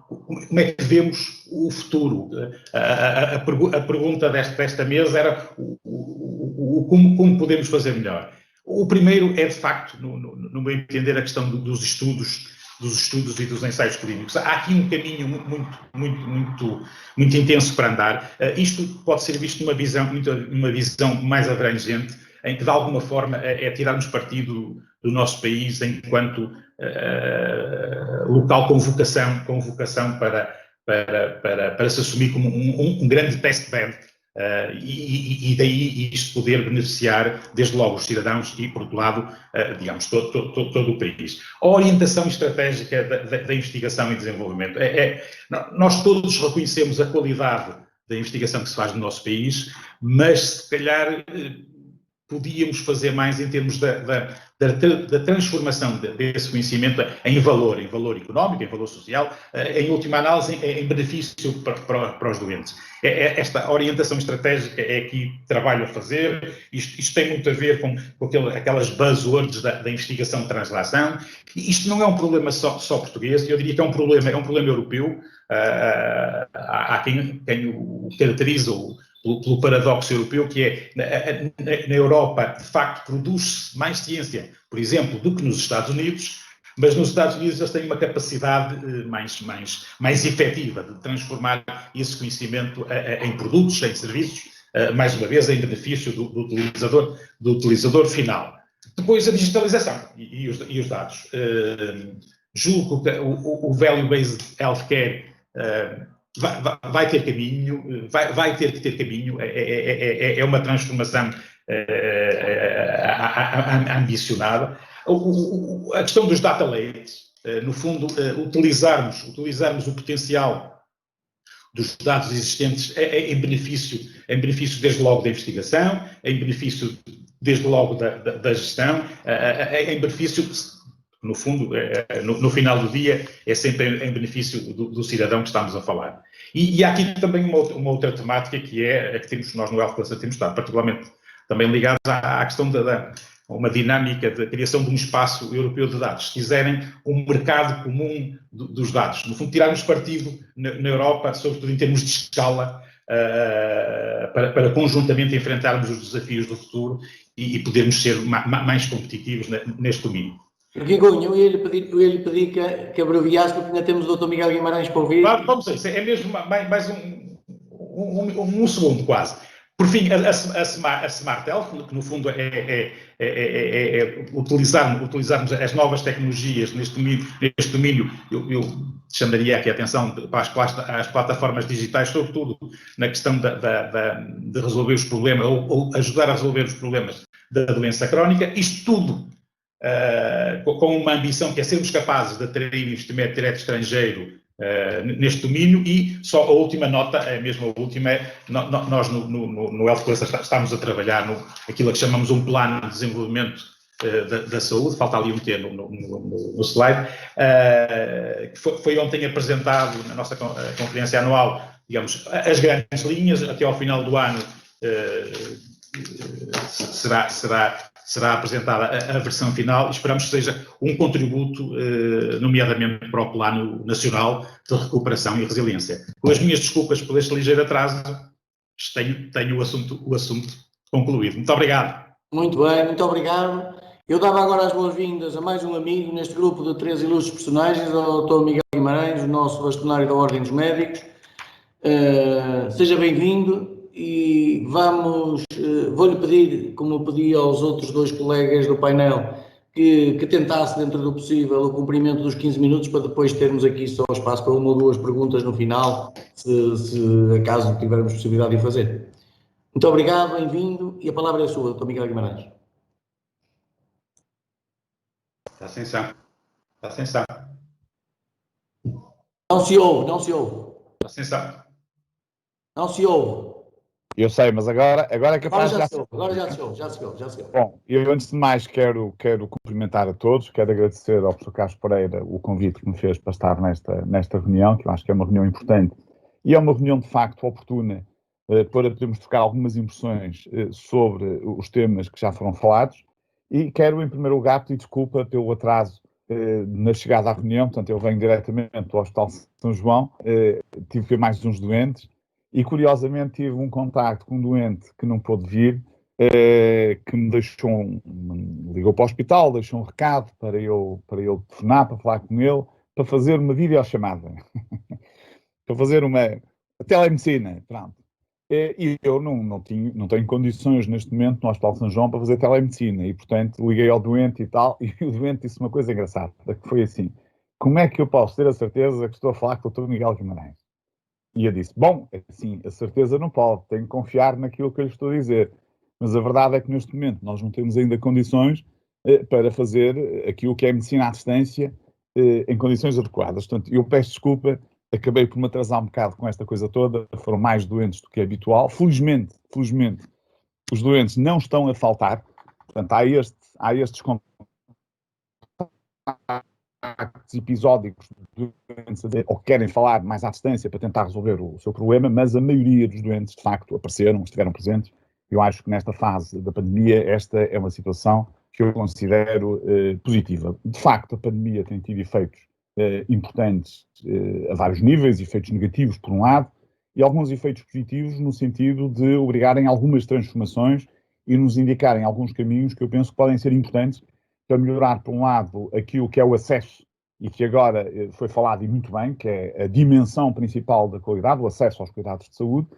Speaker 1: como é que vemos o futuro? A pergunta desta mesa era como podemos fazer melhor. O primeiro é, de facto, no meu entender, a questão dos estudos e dos ensaios clínicos. Há aqui um caminho muito intenso para andar. Isto pode ser visto numa visão mais abrangente, em que, de alguma forma, é tirarmos partido do nosso país enquanto local com vocação para se assumir como um grande testbed E daí isto poder beneficiar, desde logo, os cidadãos e, por outro lado, digamos, todo o país. A orientação estratégica da investigação e desenvolvimento. Nós todos reconhecemos a qualidade da investigação que se faz no nosso país, mas se calhar podíamos fazer mais em termos da transformação desse conhecimento em valor económico, em valor social, em última análise, em benefício para os doentes. Esta orientação estratégica é aqui trabalho a fazer, isto tem muito a ver com aquelas buzzwords da investigação de translação. Isto não é um problema só português, eu diria que é um problema europeu. Há quem o caracteriza pelo paradoxo europeu, que é, na Europa, de facto, produz-se mais ciência, por exemplo, do que nos Estados Unidos, mas nos Estados Unidos eles têm uma capacidade mais efetiva de transformar esse conhecimento em produtos, em serviços, mais uma vez, em benefício do utilizador final. Depois, a digitalização e os dados. Julgo que o Value-Based Healthcare vai ter caminho, vai ter que ter caminho, é uma transformação ambicionada. A questão dos data lakes, no fundo, utilizarmos o potencial dos dados existentes em benefício desde logo da investigação, em benefício desde logo da gestão, em benefício, no fundo, no final do dia, é sempre em benefício do cidadão que estamos a falar. E há aqui também uma outra temática que é a que nós no Health Cluster temos estado particularmente também ligados à questão uma dinâmica de criação de um espaço europeu de dados. Se quiserem, um mercado comum dos dados. No fundo, tirarmos partido na Europa, sobretudo em termos de escala, para conjuntamente enfrentarmos os desafios do futuro e podermos ser mais competitivos neste domínio.
Speaker 2: Rigonho, eu ia lhe pedir que abreviasse, porque ainda temos o Dr. Miguel Guimarães para ouvir.
Speaker 1: Vamos a isso, é mesmo mais um segundo quase. Por fim, a Smart Health, que no fundo é utilizarmos as novas tecnologias neste domínio, eu chamaria aqui a atenção para as plataformas digitais, sobretudo na questão de resolver os problemas, ou ajudar a resolver os problemas da doença crónica. Isto tudo com uma ambição que é sermos capazes de atrair investimento direto estrangeiro neste domínio. E só a última nota, mesmo a última, nós no Health Cluster estamos a trabalhar aquilo que chamamos um plano de desenvolvimento da saúde, falta ali um T no slide, que foi ontem apresentado na nossa conferência anual, digamos, as grandes linhas. Até ao final do ano será apresentada a versão final. Esperamos que seja um contributo, nomeadamente para o Plano Nacional de Recuperação e Resiliência. Com as minhas desculpas por este ligeiro atraso, tenho o assunto concluído. Muito obrigado.
Speaker 2: Muito bem, muito obrigado. Eu dava agora as boas-vindas a mais um amigo neste grupo de 3 ilustres personagens, ao Dr. Miguel Guimarães, o nosso bastonário da Ordem dos Médicos. Seja bem-vindo. E vou-lhe pedir, como pedi aos outros 2 colegas do painel, que tentasse, dentro do possível, o cumprimento dos 15 minutos, para depois termos aqui só espaço para 1 ou 2 perguntas no final, se acaso tivermos possibilidade de fazer. Muito obrigado, bem-vindo, e a palavra é sua, Dr. Miguel Guimarães.
Speaker 1: Está sem som.
Speaker 2: Não se ouve.
Speaker 1: Está sem som.
Speaker 2: Não se ouve.
Speaker 5: Eu sei, mas agora é capaz
Speaker 2: de... Agora já se ouve.
Speaker 5: Bom, eu antes de mais quero cumprimentar a todos, quero agradecer ao professor Carlos Pereira o convite que me fez para estar nesta reunião, que eu acho que é uma reunião importante e é uma reunião de facto oportuna para podermos trocar algumas impressões sobre os temas que já foram falados. E quero, em primeiro lugar, pedir desculpa pelo atraso na chegada à reunião. Portanto, eu venho diretamente do Hospital São João, tive que ver mais uns doentes. E, curiosamente, tive um contacto com um doente que não pôde vir, que me ligou para o hospital, deixou um recado para eu telefonar, para falar com ele, para fazer uma videochamada, para fazer uma telemedicina, pronto. E eu não tenho condições neste momento no Hospital São João para fazer telemedicina e, portanto, liguei ao doente e tal, e o doente disse uma coisa engraçada, que foi assim: como é que eu posso ter a certeza que estou a falar com o Dr. Miguel Guimarães? E eu disse, bom, assim, a certeza não pode, tenho que confiar naquilo que eu lhe estou a dizer. Mas a verdade é que neste momento nós não temos ainda condições para fazer aquilo que é medicina à distância em condições adequadas. Portanto, eu peço desculpa, acabei por me atrasar um bocado com esta coisa toda, foram mais doentes do que é habitual. Felizmente, os doentes não estão a faltar. Portanto, há estes contactos episódicos de doentes ou que querem falar mais à distância para tentar resolver o seu problema, mas a maioria dos doentes, de facto, apareceram, estiveram presentes. Eu acho que nesta fase da pandemia, esta é uma situação que eu considero positiva. De facto, a pandemia tem tido efeitos importantes a vários níveis, efeitos negativos, por um lado, e alguns efeitos positivos no sentido de obrigarem algumas transformações e nos indicarem alguns caminhos que eu penso que podem ser importantes para melhorar, por um lado, aquilo que é o acesso, e que agora foi falado e muito bem, que é a dimensão principal da qualidade, o acesso aos cuidados de saúde,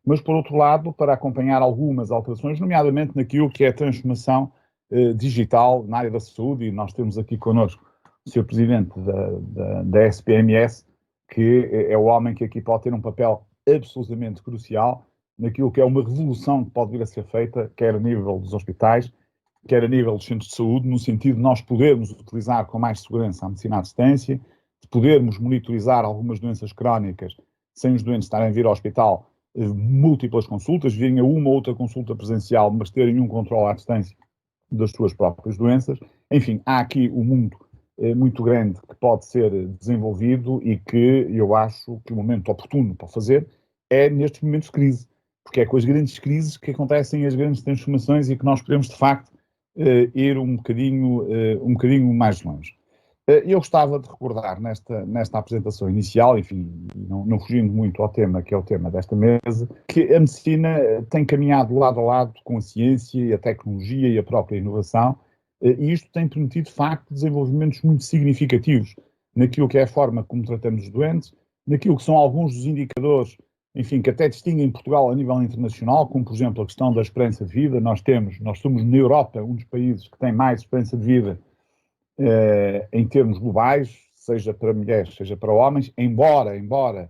Speaker 5: mas, por outro lado, para acompanhar algumas alterações, nomeadamente naquilo que é a transformação digital na área da saúde, e nós temos aqui connosco o Sr. Presidente da SPMS, que é o homem que aqui pode ter um papel absolutamente crucial naquilo que é uma revolução que pode vir a ser feita, quer a nível dos hospitais, quer a nível dos centros de saúde, no sentido de nós podermos utilizar com mais segurança a medicina à distância, de podermos monitorizar algumas doenças crónicas sem os doentes estarem a vir ao hospital múltiplas consultas, virem a uma ou outra consulta presencial, mas terem um controle à distância das suas próprias doenças. Enfim, há aqui um mundo muito grande que pode ser desenvolvido e que eu acho que o momento oportuno para fazer é nestes momentos de crise, porque é com as grandes crises que acontecem as grandes transformações e que nós podemos, de facto, ir um bocadinho mais longe. Eu gostava de recordar nesta apresentação inicial, enfim, não fugindo muito ao tema, que é o tema desta mesa, que a medicina tem caminhado lado a lado com a ciência e a tecnologia e a própria inovação, e isto tem permitido, de facto, desenvolvimentos muito significativos naquilo que é a forma como tratamos os doentes, naquilo que são alguns dos indicadores, enfim, que até distinguem Portugal a nível internacional, como, por exemplo, a questão da esperança de vida. Nós somos na Europa um dos países que tem mais esperança de vida em termos globais, seja para mulheres, seja para homens, embora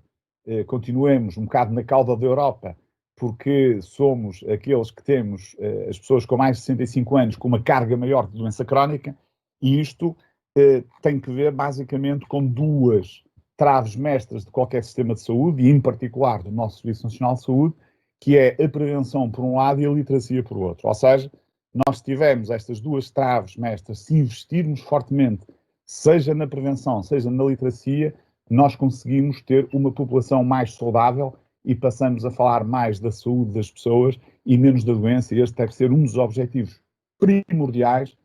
Speaker 5: continuemos um bocado na cauda da Europa, porque somos aqueles que temos as pessoas com mais de 65 anos com uma carga maior de doença crónica, e isto tem que ver basicamente com duas traves mestras de qualquer sistema de saúde, e em particular do nosso Serviço Nacional de Saúde, que é a prevenção por um lado e a literacia por outro. Ou seja, nós tivermos estas duas traves mestras, se investirmos fortemente, seja na prevenção, seja na literacia, nós conseguimos ter uma população mais saudável e passamos a falar mais da saúde das pessoas e menos da doença. E este deve ser um dos objetivos primordiais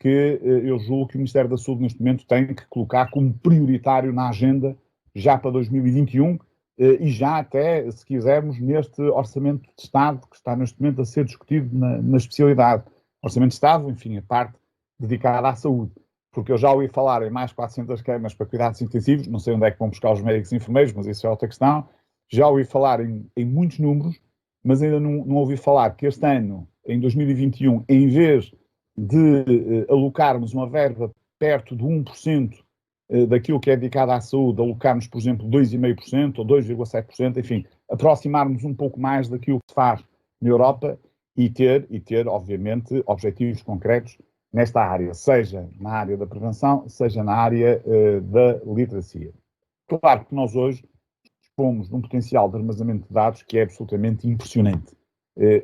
Speaker 5: que eu julgo que o Ministério da Saúde neste momento tem que colocar como prioritário na agenda já para 2021 e já até, se quisermos, neste Orçamento de Estado que está neste momento a ser discutido na especialidade. Orçamento de Estado, enfim, a parte dedicada à saúde. Porque eu já ouvi falar em mais 400 camas para cuidados intensivos, não sei onde é que vão buscar os médicos e enfermeiros, mas isso é outra questão. Já ouvi falar em muitos números, mas ainda não ouvi falar que este ano, em 2021, em vez de alocarmos uma verba perto de 1% daquilo que é dedicado à saúde, alocarmos, por exemplo, 2,5% ou 2,7%, enfim, aproximarmos um pouco mais daquilo que se faz na Europa e ter, obviamente, objetivos concretos nesta área, seja na área da prevenção, seja na área da literacia. Claro que nós hoje dispomos de um potencial de armazenamento de dados que é absolutamente impressionante.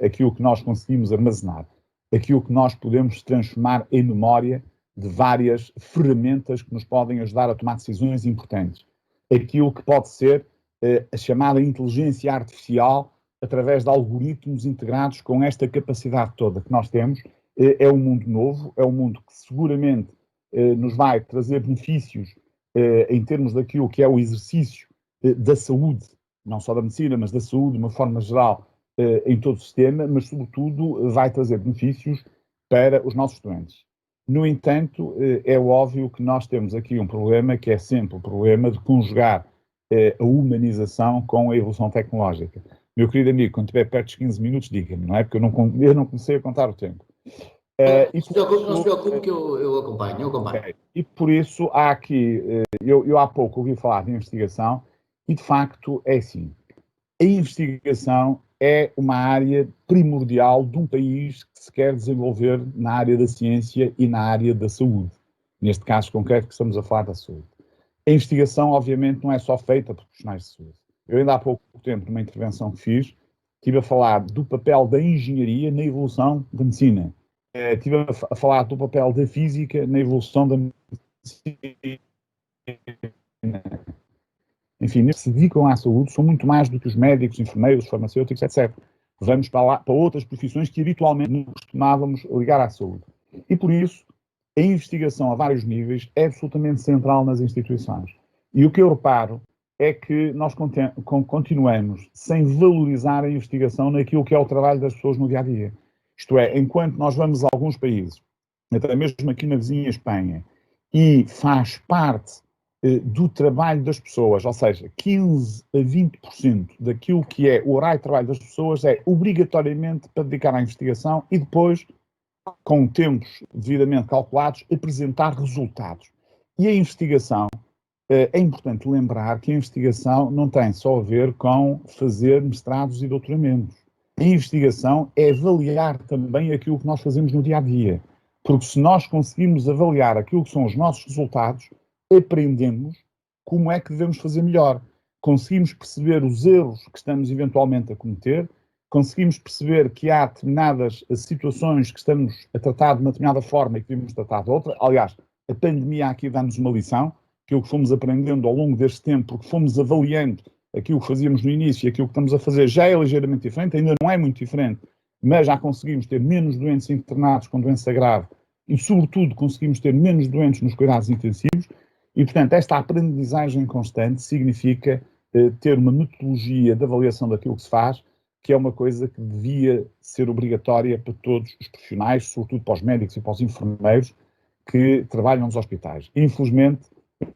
Speaker 5: Aquilo que nós conseguimos armazenar, aquilo que nós podemos transformar em memória de várias ferramentas que nos podem ajudar a tomar decisões importantes. Aquilo que pode ser a chamada inteligência artificial através de algoritmos integrados com esta capacidade toda que nós temos. É um mundo novo, é um mundo que seguramente nos vai trazer benefícios em termos daquilo que é o exercício da saúde, não só da medicina, mas da saúde de uma forma geral em todo o sistema, mas sobretudo vai trazer benefícios para os nossos doentes. No entanto, é óbvio que nós temos aqui um problema que é sempre o problema de conjugar a humanização com a evolução tecnológica. Meu querido amigo, quando estiver perto dos 15 minutos, diga-me, não é? Porque eu não comecei a contar o tempo.
Speaker 2: Não se preocupe que eu acompanho.
Speaker 5: Okay. E por isso há aqui, eu há pouco ouvi falar de investigação e de facto é assim, a investigação é uma área primordial de um país que se quer desenvolver na área da ciência e na área da saúde. Neste caso concreto que estamos a falar da saúde. A investigação, obviamente, não é só feita por profissionais de saúde. Eu ainda há pouco tempo, numa intervenção que fiz, estive a falar do papel da engenharia na evolução da medicina. Estive a falar do papel da física na evolução da medicina. Enfim, que se dedicam à saúde são muito mais do que os médicos, enfermeiros, farmacêuticos, etc. Vamos para outras profissões que habitualmente não costumávamos ligar à saúde. E por isso, a investigação a vários níveis é absolutamente central nas instituições. E o que eu reparo é que nós continuamos sem valorizar a investigação naquilo que é o trabalho das pessoas no dia-a-dia. Isto é, enquanto nós vamos a alguns países, até mesmo aqui na vizinha Espanha, e faz parte do trabalho das pessoas, ou seja, 15 a 20% daquilo que é o horário de trabalho das pessoas é obrigatoriamente para dedicar à investigação e depois, com tempos devidamente calculados, apresentar resultados. E a investigação, é importante lembrar que a investigação não tem só a ver com fazer mestrados e doutoramentos. A investigação é avaliar também aquilo que nós fazemos no dia-a-dia. Porque se nós conseguirmos avaliar aquilo que são os nossos resultados, aprendemos como é que devemos fazer melhor. Conseguimos perceber os erros que estamos eventualmente a cometer, conseguimos perceber que há determinadas situações que estamos a tratar de uma determinada forma e que devemos tratar de outra. Aliás, a pandemia aqui dá-nos uma lição, aquilo que fomos aprendendo ao longo deste tempo, porque fomos avaliando aquilo que fazíamos no início e aquilo que estamos a fazer já é ligeiramente diferente, ainda não é muito diferente, mas já conseguimos ter menos doentes internados com doença grave e, sobretudo, conseguimos ter menos doentes nos cuidados intensivos e, portanto, esta aprendizagem constante significa ter uma metodologia de avaliação daquilo que se faz, que é uma coisa que devia ser obrigatória para todos os profissionais, sobretudo para os médicos e para os enfermeiros que trabalham nos hospitais. Infelizmente,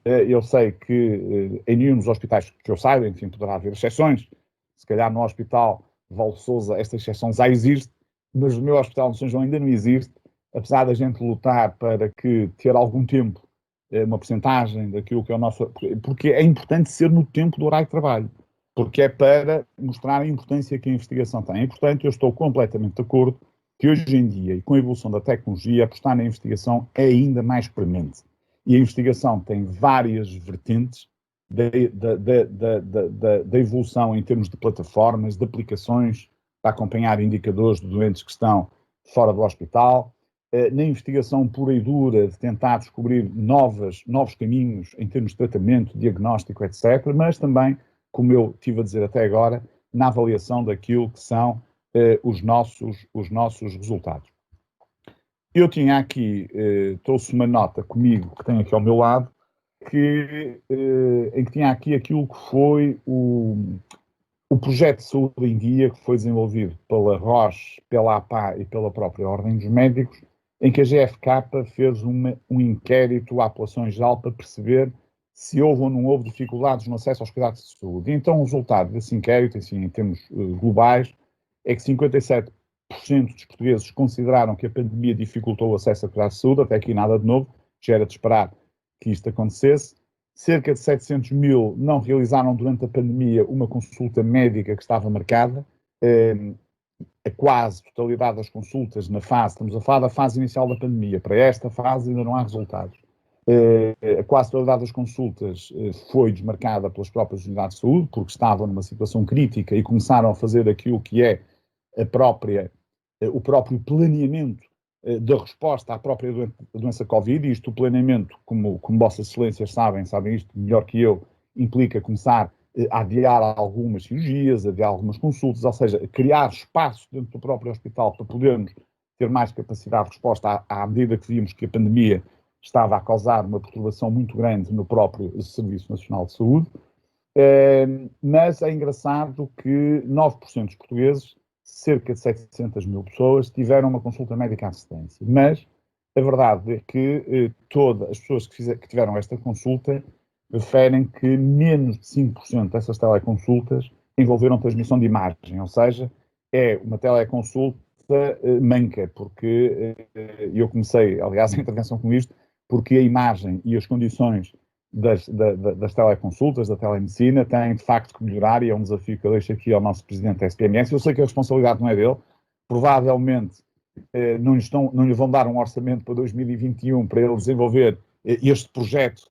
Speaker 5: eu sei que em nenhum dos hospitais que eu saiba, enfim, poderá haver exceções, se calhar no Hospital Val de Sousa esta exceção já existe, mas no meu Hospital de São João ainda não existe, apesar da gente lutar para que ter algum tempo, uma percentagem daquilo que é o nosso... Porque é importante ser no tempo do horário de trabalho, porque é para mostrar a importância que a investigação tem. E, portanto, eu estou completamente de acordo que hoje em dia, e com a evolução da tecnologia, apostar na investigação é ainda mais premente. E a investigação tem várias vertentes da evolução em termos de plataformas, de aplicações para acompanhar indicadores de doentes que estão fora do hospital, na investigação pura e dura de tentar descobrir novos caminhos em termos de tratamento, diagnóstico, etc., mas também, como eu estive a dizer até agora, na avaliação daquilo que são os nossos resultados. Eu tinha aqui, trouxe uma nota comigo, que tenho aqui ao meu lado, em que tinha aqui aquilo que foi o projeto de saúde em dia, que foi desenvolvido pela Roche, pela APA e pela própria Ordem dos Médicos, em que a GfK fez um inquérito à população em geral para perceber se houve ou não houve dificuldades no acesso aos cuidados de saúde. E então o resultado desse inquérito, assim, em termos globais, é que 57% dos portugueses consideraram que a pandemia dificultou o acesso a cuidados de saúde, até aqui nada de novo, já era de esperar que isto acontecesse. Cerca de 700 mil não realizaram durante a pandemia uma consulta médica que estava marcada. A quase totalidade das consultas na fase, estamos a falar da fase inicial da pandemia, para esta fase ainda não há resultados. A quase totalidade das consultas foi desmarcada pelas próprias unidades de saúde, porque estavam numa situação crítica e começaram a fazer aquilo que é o próprio planeamento da resposta à própria doença Covid, e isto o planeamento, como Vossas Excelências sabem isto melhor que eu, implica começar a adiar algumas cirurgias, a adiar algumas consultas, ou seja, criar espaço dentro do próprio hospital para podermos ter mais capacidade de resposta à medida que vimos que a pandemia estava a causar uma perturbação muito grande no próprio Serviço Nacional de Saúde. Mas é engraçado que 9% dos portugueses, cerca de 700 mil pessoas, tiveram uma consulta médica à distância. Mas a verdade é que todas as pessoas que tiveram esta consulta referem que menos de 5% dessas teleconsultas envolveram transmissão de imagem, ou seja, é uma teleconsulta manca, porque eu comecei, aliás, a intervenção com isto, porque a imagem e as condições das teleconsultas, da telemedicina, tem de facto que melhorar e é um desafio que eu deixo aqui ao nosso presidente da SPMS. Eu sei que a responsabilidade não é dele, provavelmente não lhe vão dar um orçamento para 2021 para ele desenvolver este projeto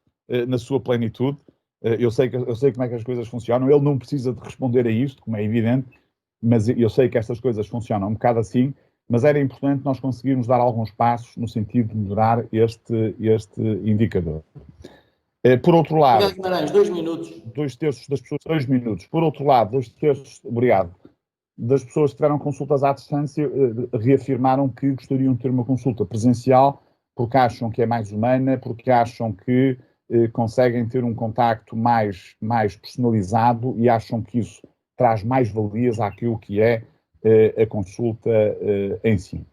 Speaker 5: na sua plenitude. Eu sei como é que as coisas funcionam, ele não precisa de responder a isto, como é evidente, mas eu sei que estas coisas funcionam um bocado assim, mas era importante nós conseguirmos dar alguns passos no sentido de melhorar este indicador. Por outro lado...
Speaker 2: Obrigado, Guimarães, 2 minutos.
Speaker 5: 2/3 das pessoas, 2 minutos. Por outro lado, 2/3, obrigado, das pessoas que tiveram consultas à distância reafirmaram que gostariam de ter uma consulta presencial porque acham que é mais humana, porque acham que conseguem ter um contacto mais personalizado e acham que isso traz mais valias àquilo que é a consulta em si.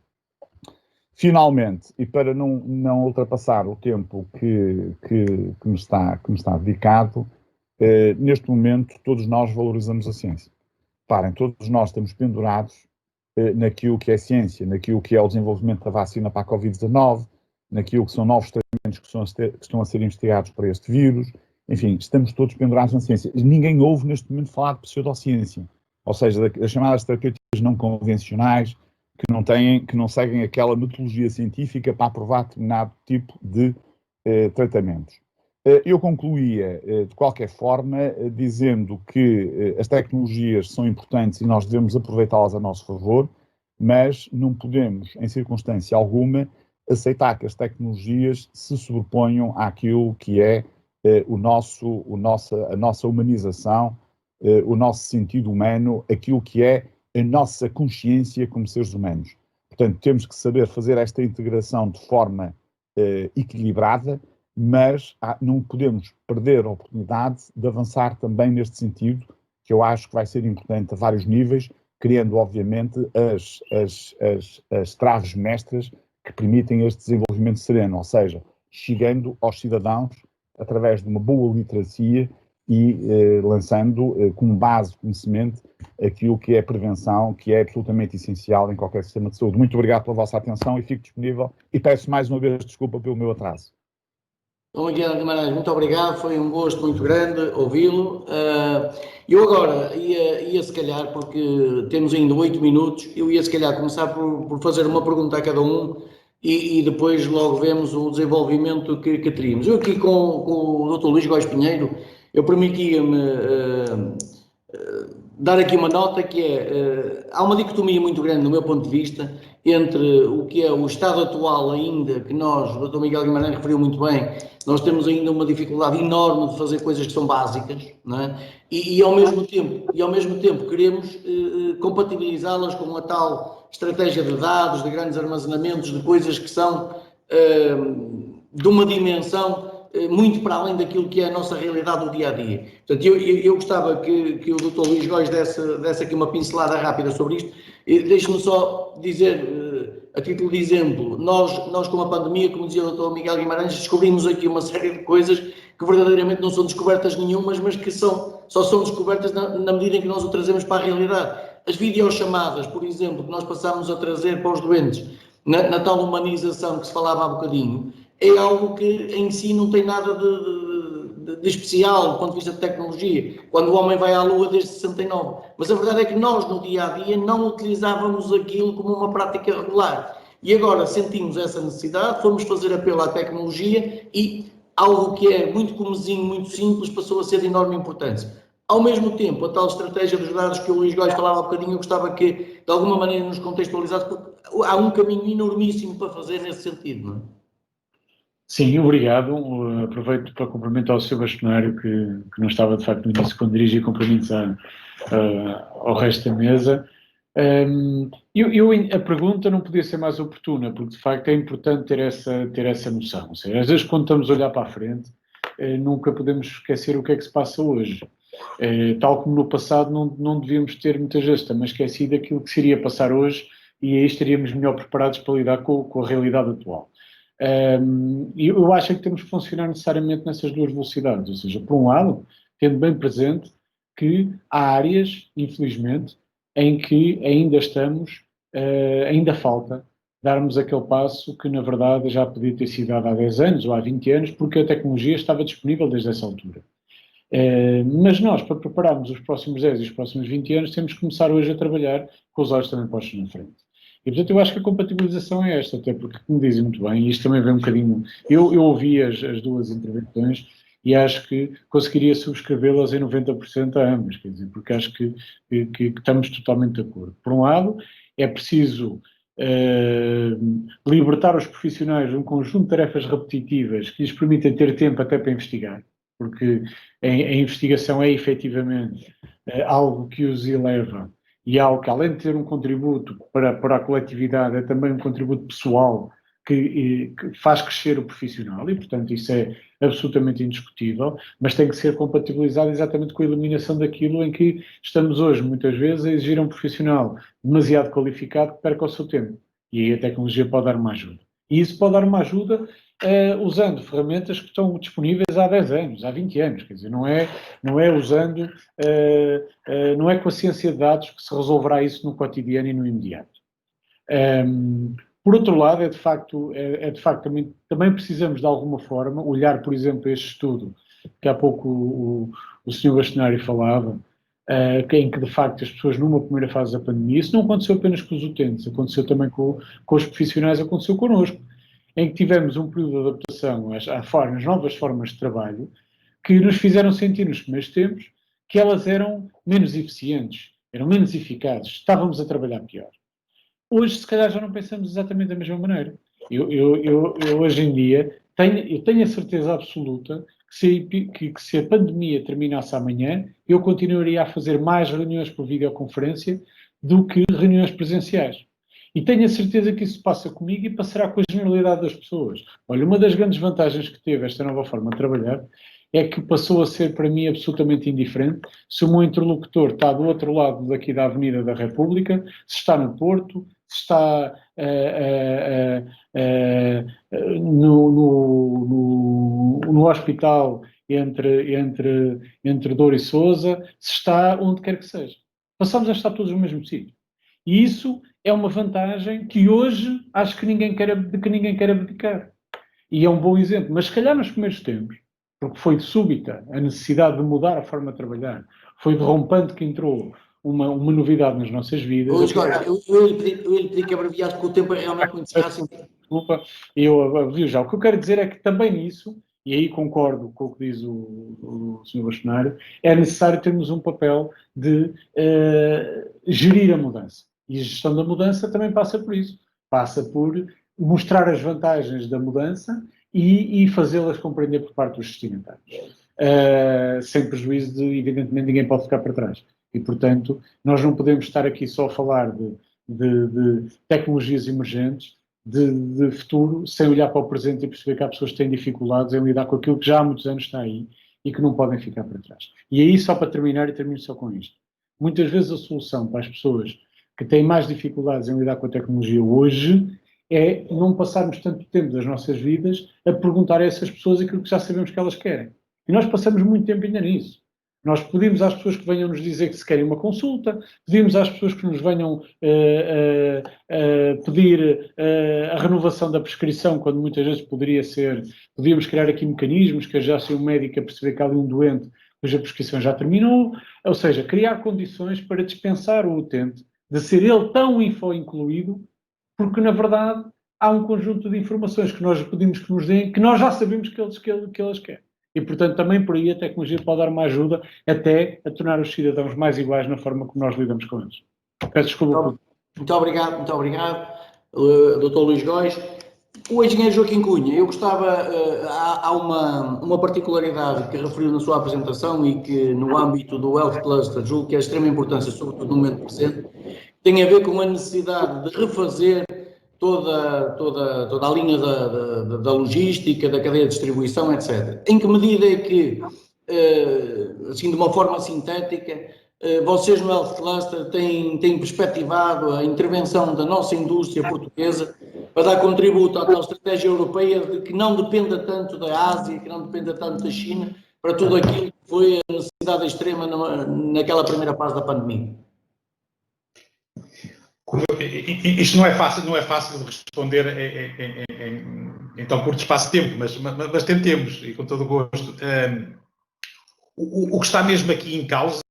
Speaker 5: Finalmente, e para não ultrapassar o tempo que me está dedicado, neste momento todos nós valorizamos a ciência. Parem, todos nós estamos pendurados naquilo que é ciência, naquilo que é o desenvolvimento da vacina para a Covid-19, naquilo que são novos tratamentos que estão a ser investigados para este vírus. Enfim, estamos todos pendurados na ciência. Ninguém ouve neste momento falar de pseudociência, ou seja, das chamadas terapêuticas não convencionais, que não seguem aquela metodologia científica para aprovar determinado tipo de tratamentos. Eu concluía, de qualquer forma, dizendo que as tecnologias são importantes e nós devemos aproveitá-las a nosso favor, mas não podemos, em circunstância alguma, aceitar que as tecnologias se sobreponham àquilo que é a nossa humanização, o nosso sentido humano, aquilo que é a nossa consciência como seres humanos. Portanto, temos que saber fazer esta integração de forma equilibrada, mas não podemos perder a oportunidade de avançar também neste sentido, que eu acho que vai ser importante a vários níveis, criando, obviamente, as traves mestras que permitem este desenvolvimento sereno, ou seja, chegando aos cidadãos através de uma boa literacia e lançando como base de conhecimento aquilo que é prevenção, que é absolutamente essencial em qualquer sistema de saúde. Muito obrigado pela vossa atenção e fico disponível e peço mais uma vez desculpa pelo meu atraso.
Speaker 2: Bom, Miguel Guimarães, muito obrigado, foi um gosto muito grande ouvi-lo. Eu agora ia se calhar, porque temos ainda 8 minutos, eu ia se calhar começar por fazer uma pergunta a cada um e depois logo vemos o desenvolvimento que teríamos. Eu aqui com o Dr. Luís Góes Pinheiro, eu permitia-me dar aqui uma nota que há uma dicotomia muito grande, do meu ponto de vista, entre o que é o estado atual ainda, que nós, o Dr. Miguel Guimarães referiu muito bem, nós temos ainda uma dificuldade enorme de fazer coisas que são básicas, não é? E ao mesmo tempo queremos compatibilizá-las com a tal estratégia de dados, de grandes armazenamentos, de coisas que são de uma dimensão muito para além daquilo que é a nossa realidade do dia-a-dia. Portanto, eu gostava que o Dr. Luís Góes desse aqui uma pincelada rápida sobre isto. Deixe-me só dizer, a título de exemplo, nós com a pandemia, como dizia o Dr. Miguel Guimarães, descobrimos aqui uma série de coisas que verdadeiramente não são descobertas nenhumas, mas que só são descobertas na medida em que nós o trazemos para a realidade. As videochamadas, por exemplo, que nós passamos a trazer para os doentes, na tal humanização que se falava há bocadinho, é algo que em si não tem nada de especial do ponto de vista de tecnologia, quando o homem vai à Lua desde 69. Mas a verdade é que nós, no dia-a-dia, não utilizávamos aquilo como uma prática regular. E agora sentimos essa necessidade, fomos fazer apelo à tecnologia e algo que é muito comezinho, muito simples, passou a ser de enorme importância. Ao mesmo tempo, a tal estratégia dos dados que o Luís Góes falava há bocadinho, eu gostava que, de alguma maneira, nos contextualizasse, porque há um caminho enormíssimo para fazer nesse sentido, não é?
Speaker 3: Sim, obrigado. Aproveito para cumprimentar o Sr. Bastonário, que não estava de facto no início quando dirigi cumprimentos ao resto da mesa. A pergunta não podia ser mais oportuna, porque de facto é importante ter essa noção. Ou seja, às vezes quando estamos a olhar para a frente, nunca podemos esquecer o que é que se passa hoje. Tal como no passado não devíamos ter muitas vezes também esquecido aquilo que se iria passar hoje e aí estaríamos melhor preparados para lidar com a realidade atual. E eu acho que temos que funcionar necessariamente nessas duas velocidades, ou seja, por um lado, tendo bem presente que há áreas, infelizmente, em que ainda falta darmos aquele passo que, na verdade, já podia ter sido dado há 10 anos ou há 20 anos, porque a tecnologia estava disponível desde essa altura. Mas nós, para prepararmos os próximos 10 e os próximos 20 anos, temos que começar hoje a trabalhar com os olhos também postos na frente. E, portanto, eu acho que a compatibilização é esta, até porque, como dizem muito bem, e isto também vem um bocadinho... Eu ouvi as duas intervenções e acho que conseguiria subscrevê-las em 90% a ambas, quer dizer, porque acho que estamos totalmente de acordo. Por um lado, é preciso libertar os profissionais de um conjunto de tarefas repetitivas que lhes permitem ter tempo até para investigar, porque a investigação é efetivamente algo que os eleva e algo que, além de ter um contributo para a coletividade, é também um contributo pessoal que faz crescer o profissional e, portanto, isso é absolutamente indiscutível, mas tem que ser compatibilizado exatamente com a eliminação daquilo em que estamos hoje, muitas vezes, a exigir a um profissional demasiado qualificado que perca o seu tempo. E aí a tecnologia pode dar uma ajuda. E isso pode dar uma ajuda usando ferramentas que estão disponíveis há 10 anos, há 20 anos, quer dizer, não é usando, não é com a ciência de dados que se resolverá isso no cotidiano e no imediato. Por outro lado, é de facto também precisamos de alguma forma olhar, por exemplo, este estudo que há pouco o Sr. Bastonário falava, em que de facto as pessoas numa primeira fase da pandemia, isso não aconteceu apenas com os utentes, aconteceu também com os profissionais, aconteceu connosco, em que tivemos um período de adaptação às novas formas de trabalho que nos fizeram sentir nos primeiros tempos que elas eram menos eficientes, eram menos eficazes, estávamos a trabalhar pior. Hoje, se calhar, já não pensamos exatamente da mesma maneira. Eu hoje em dia, tenho a certeza absoluta que se a pandemia terminasse amanhã, eu continuaria a fazer mais reuniões por videoconferência do que reuniões presenciais. E tenho a certeza que isso passa comigo e passará com a generalidade das pessoas. Olha, uma das grandes vantagens que teve esta nova forma de trabalhar é que passou a ser para mim absolutamente indiferente se o meu interlocutor está do outro lado daqui da Avenida da República, se está no Porto, se está no hospital entre Douro e Sousa, se está onde quer que seja. Passamos a estar todos no mesmo sítio. E isso é uma vantagem que hoje acho que ninguém quer abdicar. E é um bom exemplo. Mas se calhar nos primeiros tempos, porque foi de súbita a necessidade de mudar a forma de trabalhar, foi de rompante que entrou uma novidade nas nossas vidas.
Speaker 2: Eu lhe pedi que abreviasse, porque o tempo é realmente muito escasso.
Speaker 3: Desculpa, eu abrevi já. O que eu quero dizer é que também nisso, e aí concordo com o que diz o Sr. Bastonário, é necessário termos um papel de gerir a mudança. E a gestão da mudança também passa por isso. Passa por mostrar as vantagens da mudança e fazê-las compreender por parte dos destinatários. Sem prejuízo de, evidentemente, ninguém pode ficar para trás. E, portanto, nós não podemos estar aqui só a falar de tecnologias emergentes, de futuro, sem olhar para o presente e perceber que há pessoas que têm dificuldades em lidar com aquilo que já há muitos anos está aí e que não podem ficar para trás. E aí, só para terminar, e termino só com isto. Muitas vezes a solução para as pessoas que têm mais dificuldades em lidar com a tecnologia hoje é não passarmos tanto tempo das nossas vidas a perguntar a essas pessoas aquilo que já sabemos que elas querem. E nós passamos muito tempo ainda nisso. Nós pedimos às pessoas que venham nos dizer que se querem uma consulta, pedimos às pessoas que nos venham pedir a renovação da prescrição, quando muitas vezes podíamos criar aqui mecanismos que ajudassem o médico a perceber que há ali um doente cuja prescrição já terminou, ou seja, criar condições para dispensar o utente de ser ele tão info-incluído, porque na verdade há um conjunto de informações que nós pedimos que nos deem, que nós já sabemos que eles querem. E, portanto, também por aí a tecnologia pode dar uma ajuda até a tornar os cidadãos mais iguais na forma como nós lidamos com eles. Peço desculpa.
Speaker 2: Muito obrigado, Dr. Luís Góis. O engenheiro Joaquim Cunha, eu gostava, há uma particularidade que referiu na sua apresentação e que no âmbito do Health Cluster julgo que é de extrema importância, sobretudo no momento presente, tem a ver com a necessidade de refazer toda a linha da logística, da cadeia de distribuição, etc. Em que medida é que, assim de uma forma sintética, vocês no Health Cluster têm perspectivado a intervenção da nossa indústria portuguesa para dar contributo à tal estratégia europeia de que não dependa tanto da Ásia, que não dependa tanto da China, para tudo aquilo que foi a necessidade extrema naquela primeira fase da pandemia?
Speaker 1: Isto não é fácil de responder em tão curto espaço de tempo, mas tentemos, e com todo o gosto. O que está mesmo aqui em causa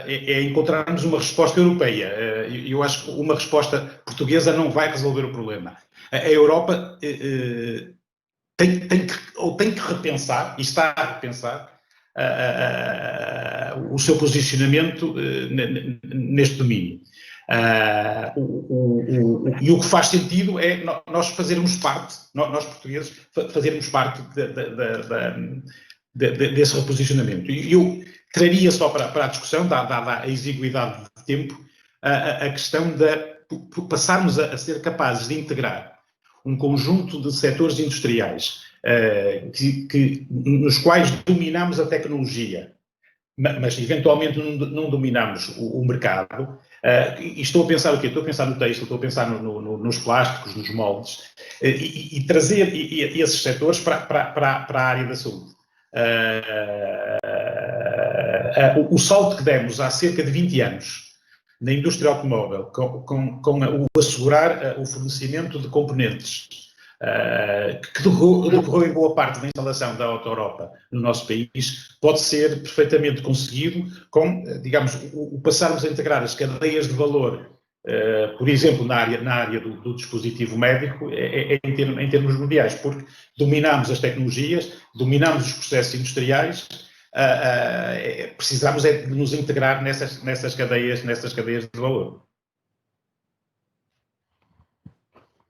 Speaker 1: é encontrarmos uma resposta europeia. Eu acho que uma resposta portuguesa não vai resolver o problema. A Europa tem que repensar, e está a repensar, o seu posicionamento neste domínio. E o que faz sentido é nós fazermos parte, nós portugueses, fazermos parte desse reposicionamento. E eu traria só para a discussão, dada a exiguidade de tempo, a questão de passarmos a ser capazes de integrar um conjunto de setores industriais nos quais dominamos a tecnologia, mas eventualmente não dominamos o mercado. E estou a pensar o quê? Estou a pensar no têxtil, estou a pensar nos plásticos, nos moldes, e trazer esses setores para a área da saúde. O salto que demos há cerca de 20 anos na indústria automóvel, com o assegurar o fornecimento de componentes, que decorreu em boa parte da instalação da Auto Europa no nosso país, pode ser perfeitamente conseguido com, digamos, o passarmos a integrar as cadeias de valor, por exemplo, na área do dispositivo médico, em termos mundiais, porque dominamos as tecnologias, dominamos os processos industriais, precisamos de nos integrar nessas cadeias de valor.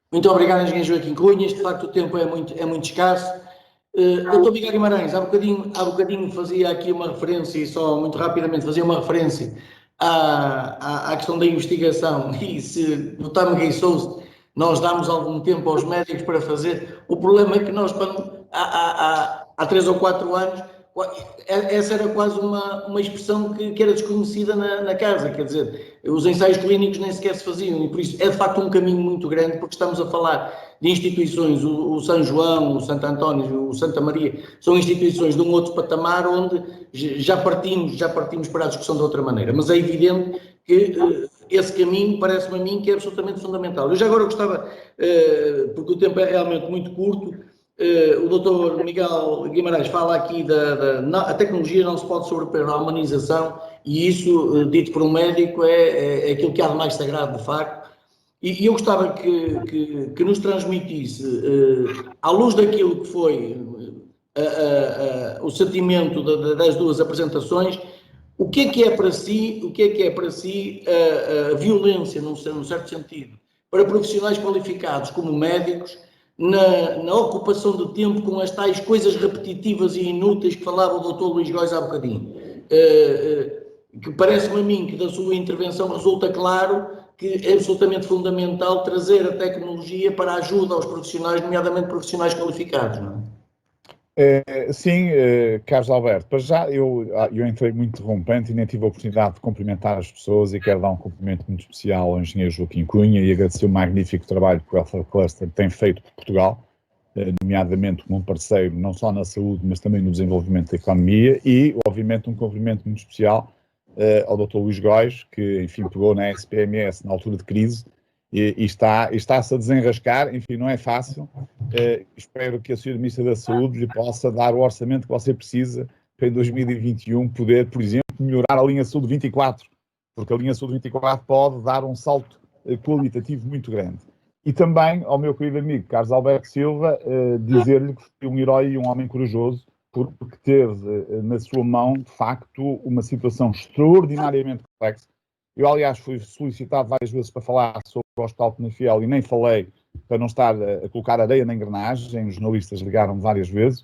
Speaker 2: Muito obrigado, engenheiro Joaquim Cunhas. De facto, o tempo é muito escasso. Dr. Miguel Guimarães, há bocadinho fazia aqui uma referência, e só muito rapidamente fazia uma referência à questão da investigação, e se votar Miguel Sousa, nós damos algum tempo aos médicos para fazer. O problema é que nós, há 3 ou 4 anos, essa era quase uma expressão que era desconhecida na casa, quer dizer, os ensaios clínicos nem sequer se faziam, e por isso é de facto um caminho muito grande, porque estamos a falar de instituições, o São João, o Santo António, o Santa Maria, são instituições de um outro patamar onde já partimos para a discussão de outra maneira, mas é evidente que esse caminho parece-me a mim que é absolutamente fundamental. Eu já agora gostava, porque o tempo é realmente muito curto, o Dr. Miguel Guimarães fala aqui a tecnologia não se pode sobrepor à humanização, e isso, dito por um médico, é aquilo que há de mais sagrado, de facto. E eu gostava que nos transmitisse, à luz daquilo que foi o sentimento das duas apresentações, o que é para si a violência, num certo sentido, para profissionais qualificados como médicos, na ocupação do tempo com as tais coisas repetitivas e inúteis que falava o Dr. Luís Góes há bocadinho. Que parece-me a mim que da sua intervenção resulta claro que é absolutamente fundamental trazer a tecnologia para a ajuda aos profissionais, nomeadamente profissionais qualificados, não é?
Speaker 5: Sim, Carlos Alberto, para já eu entrei muito interrompente e nem tive a oportunidade de cumprimentar as pessoas, e quero dar um cumprimento muito especial ao engenheiro Joaquim Cunha e agradecer o magnífico trabalho que o Health Cluster tem feito por Portugal, nomeadamente como um parceiro não só na saúde, mas também no desenvolvimento da economia, e obviamente um cumprimento muito especial ao Dr. Luís Góes, que enfim pegou na SPMS na altura de crise e está-se a desenrascar, enfim, não é fácil. Espero que a Sra. Ministra da Saúde lhe possa dar o orçamento que você precisa para em 2021 poder, por exemplo, melhorar a linha Saúde 24, porque a linha Saúde 24 pode dar um salto qualitativo muito grande. E também ao meu querido amigo Carlos Alberto Silva, dizer-lhe que foi um herói e um homem corajoso, porque teve na sua mão, de facto, uma situação extraordinariamente complexa. Eu, aliás, fui solicitado várias vezes para falar sobre o Hospital Penafiel e nem falei, para não estar a colocar areia na engrenagem. Os jornalistas ligaram várias vezes,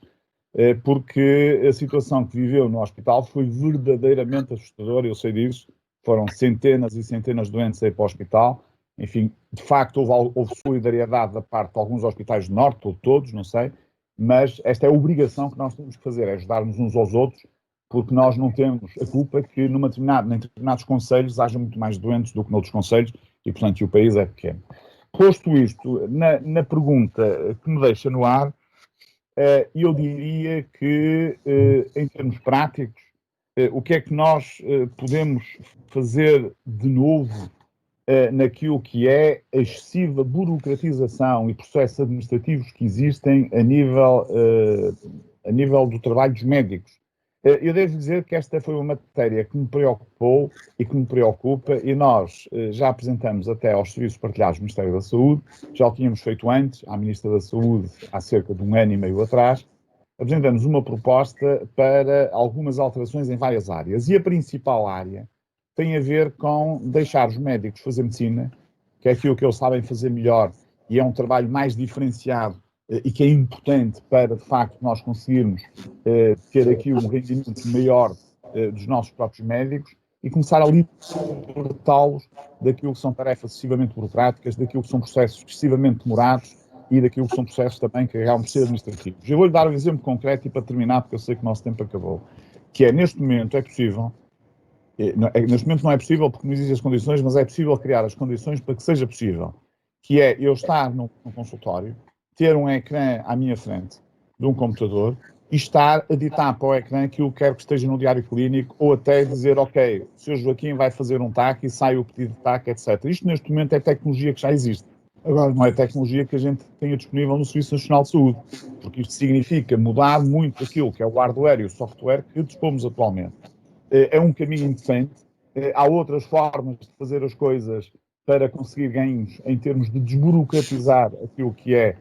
Speaker 5: porque a situação que viveu no hospital foi verdadeiramente assustadora, eu sei disso. Foram centenas e centenas de doentes a ir para o hospital. Enfim, de facto, houve solidariedade da parte de alguns hospitais do Norte, ou todos, não sei, mas esta é a obrigação que nós temos que fazer, é ajudar-nos uns aos outros, porque nós não temos a culpa que em determinados concelhos haja muito mais doentes do que noutros concelhos, e portanto o país é pequeno. Posto isto, na pergunta que me deixa no ar, eu diria que, em termos práticos, o que é que nós podemos fazer de novo naquilo que é a excessiva burocratização e processos administrativos que existem a nível do trabalho dos médicos. Eu devo dizer que esta foi uma matéria que me preocupou e que me preocupa, e nós já apresentamos até aos Serviços Partilhados do Ministério da Saúde, já o tínhamos feito antes, à Ministra da Saúde, há cerca de 1 ano e meio atrás, apresentamos uma proposta para algumas alterações em várias áreas, e a principal área tem a ver com deixar os médicos fazer medicina, que é aquilo que eles sabem fazer melhor, e é um trabalho mais diferenciado, e que é importante para, de facto, nós conseguirmos ter aqui um rendimento maior dos nossos próprios médicos e começar a libertá-los daquilo que são tarefas excessivamente burocráticas, daquilo que são processos excessivamente demorados e daquilo que são processos também que acabam por ser administrativos. Eu vou-lhe dar um exemplo concreto e para terminar, porque eu sei que o nosso tempo acabou, que é, neste momento, é possível, neste momento não é possível porque não existem as condições, mas é possível criar as condições para que seja possível, que é eu estar num consultório, ter um ecrã à minha frente de um computador e estar a ditar para o ecrã aquilo que quero que esteja no diário clínico, ou até dizer, ok, o Sr. Joaquim vai fazer um TAC e sai o pedido de TAC, etc. Isto neste momento é tecnologia que já existe. Agora, não é tecnologia que a gente tenha disponível no Serviço Nacional de Saúde, porque isto significa mudar muito aquilo que é o hardware e o software que dispomos atualmente. É um caminho interessante. Há outras formas de fazer as coisas para conseguir ganhos em termos de desburocratizar aquilo que é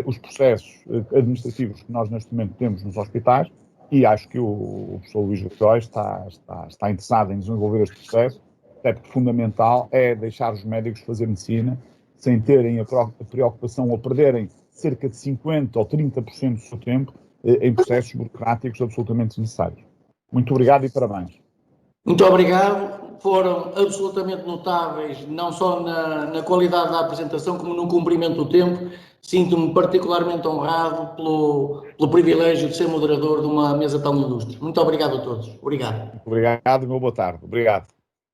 Speaker 5: os processos administrativos que nós neste momento temos nos hospitais, e acho que o professor Luís Góis está interessado em desenvolver este processo, até porque fundamental é deixar os médicos fazer medicina sem terem a preocupação ou perderem cerca de 50% ou 30% do seu tempo em processos burocráticos absolutamente desnecessários. Muito obrigado e parabéns.
Speaker 2: Muito obrigado. Foram absolutamente notáveis, não só na qualidade da apresentação, como no cumprimento do tempo. Sinto-me particularmente honrado pelo privilégio de ser moderador de uma mesa tão ilustre. Muito obrigado a todos. Obrigado.
Speaker 5: Obrigado e uma boa tarde. Obrigado.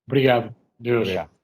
Speaker 3: Obrigado. Deus.
Speaker 5: Obrigado.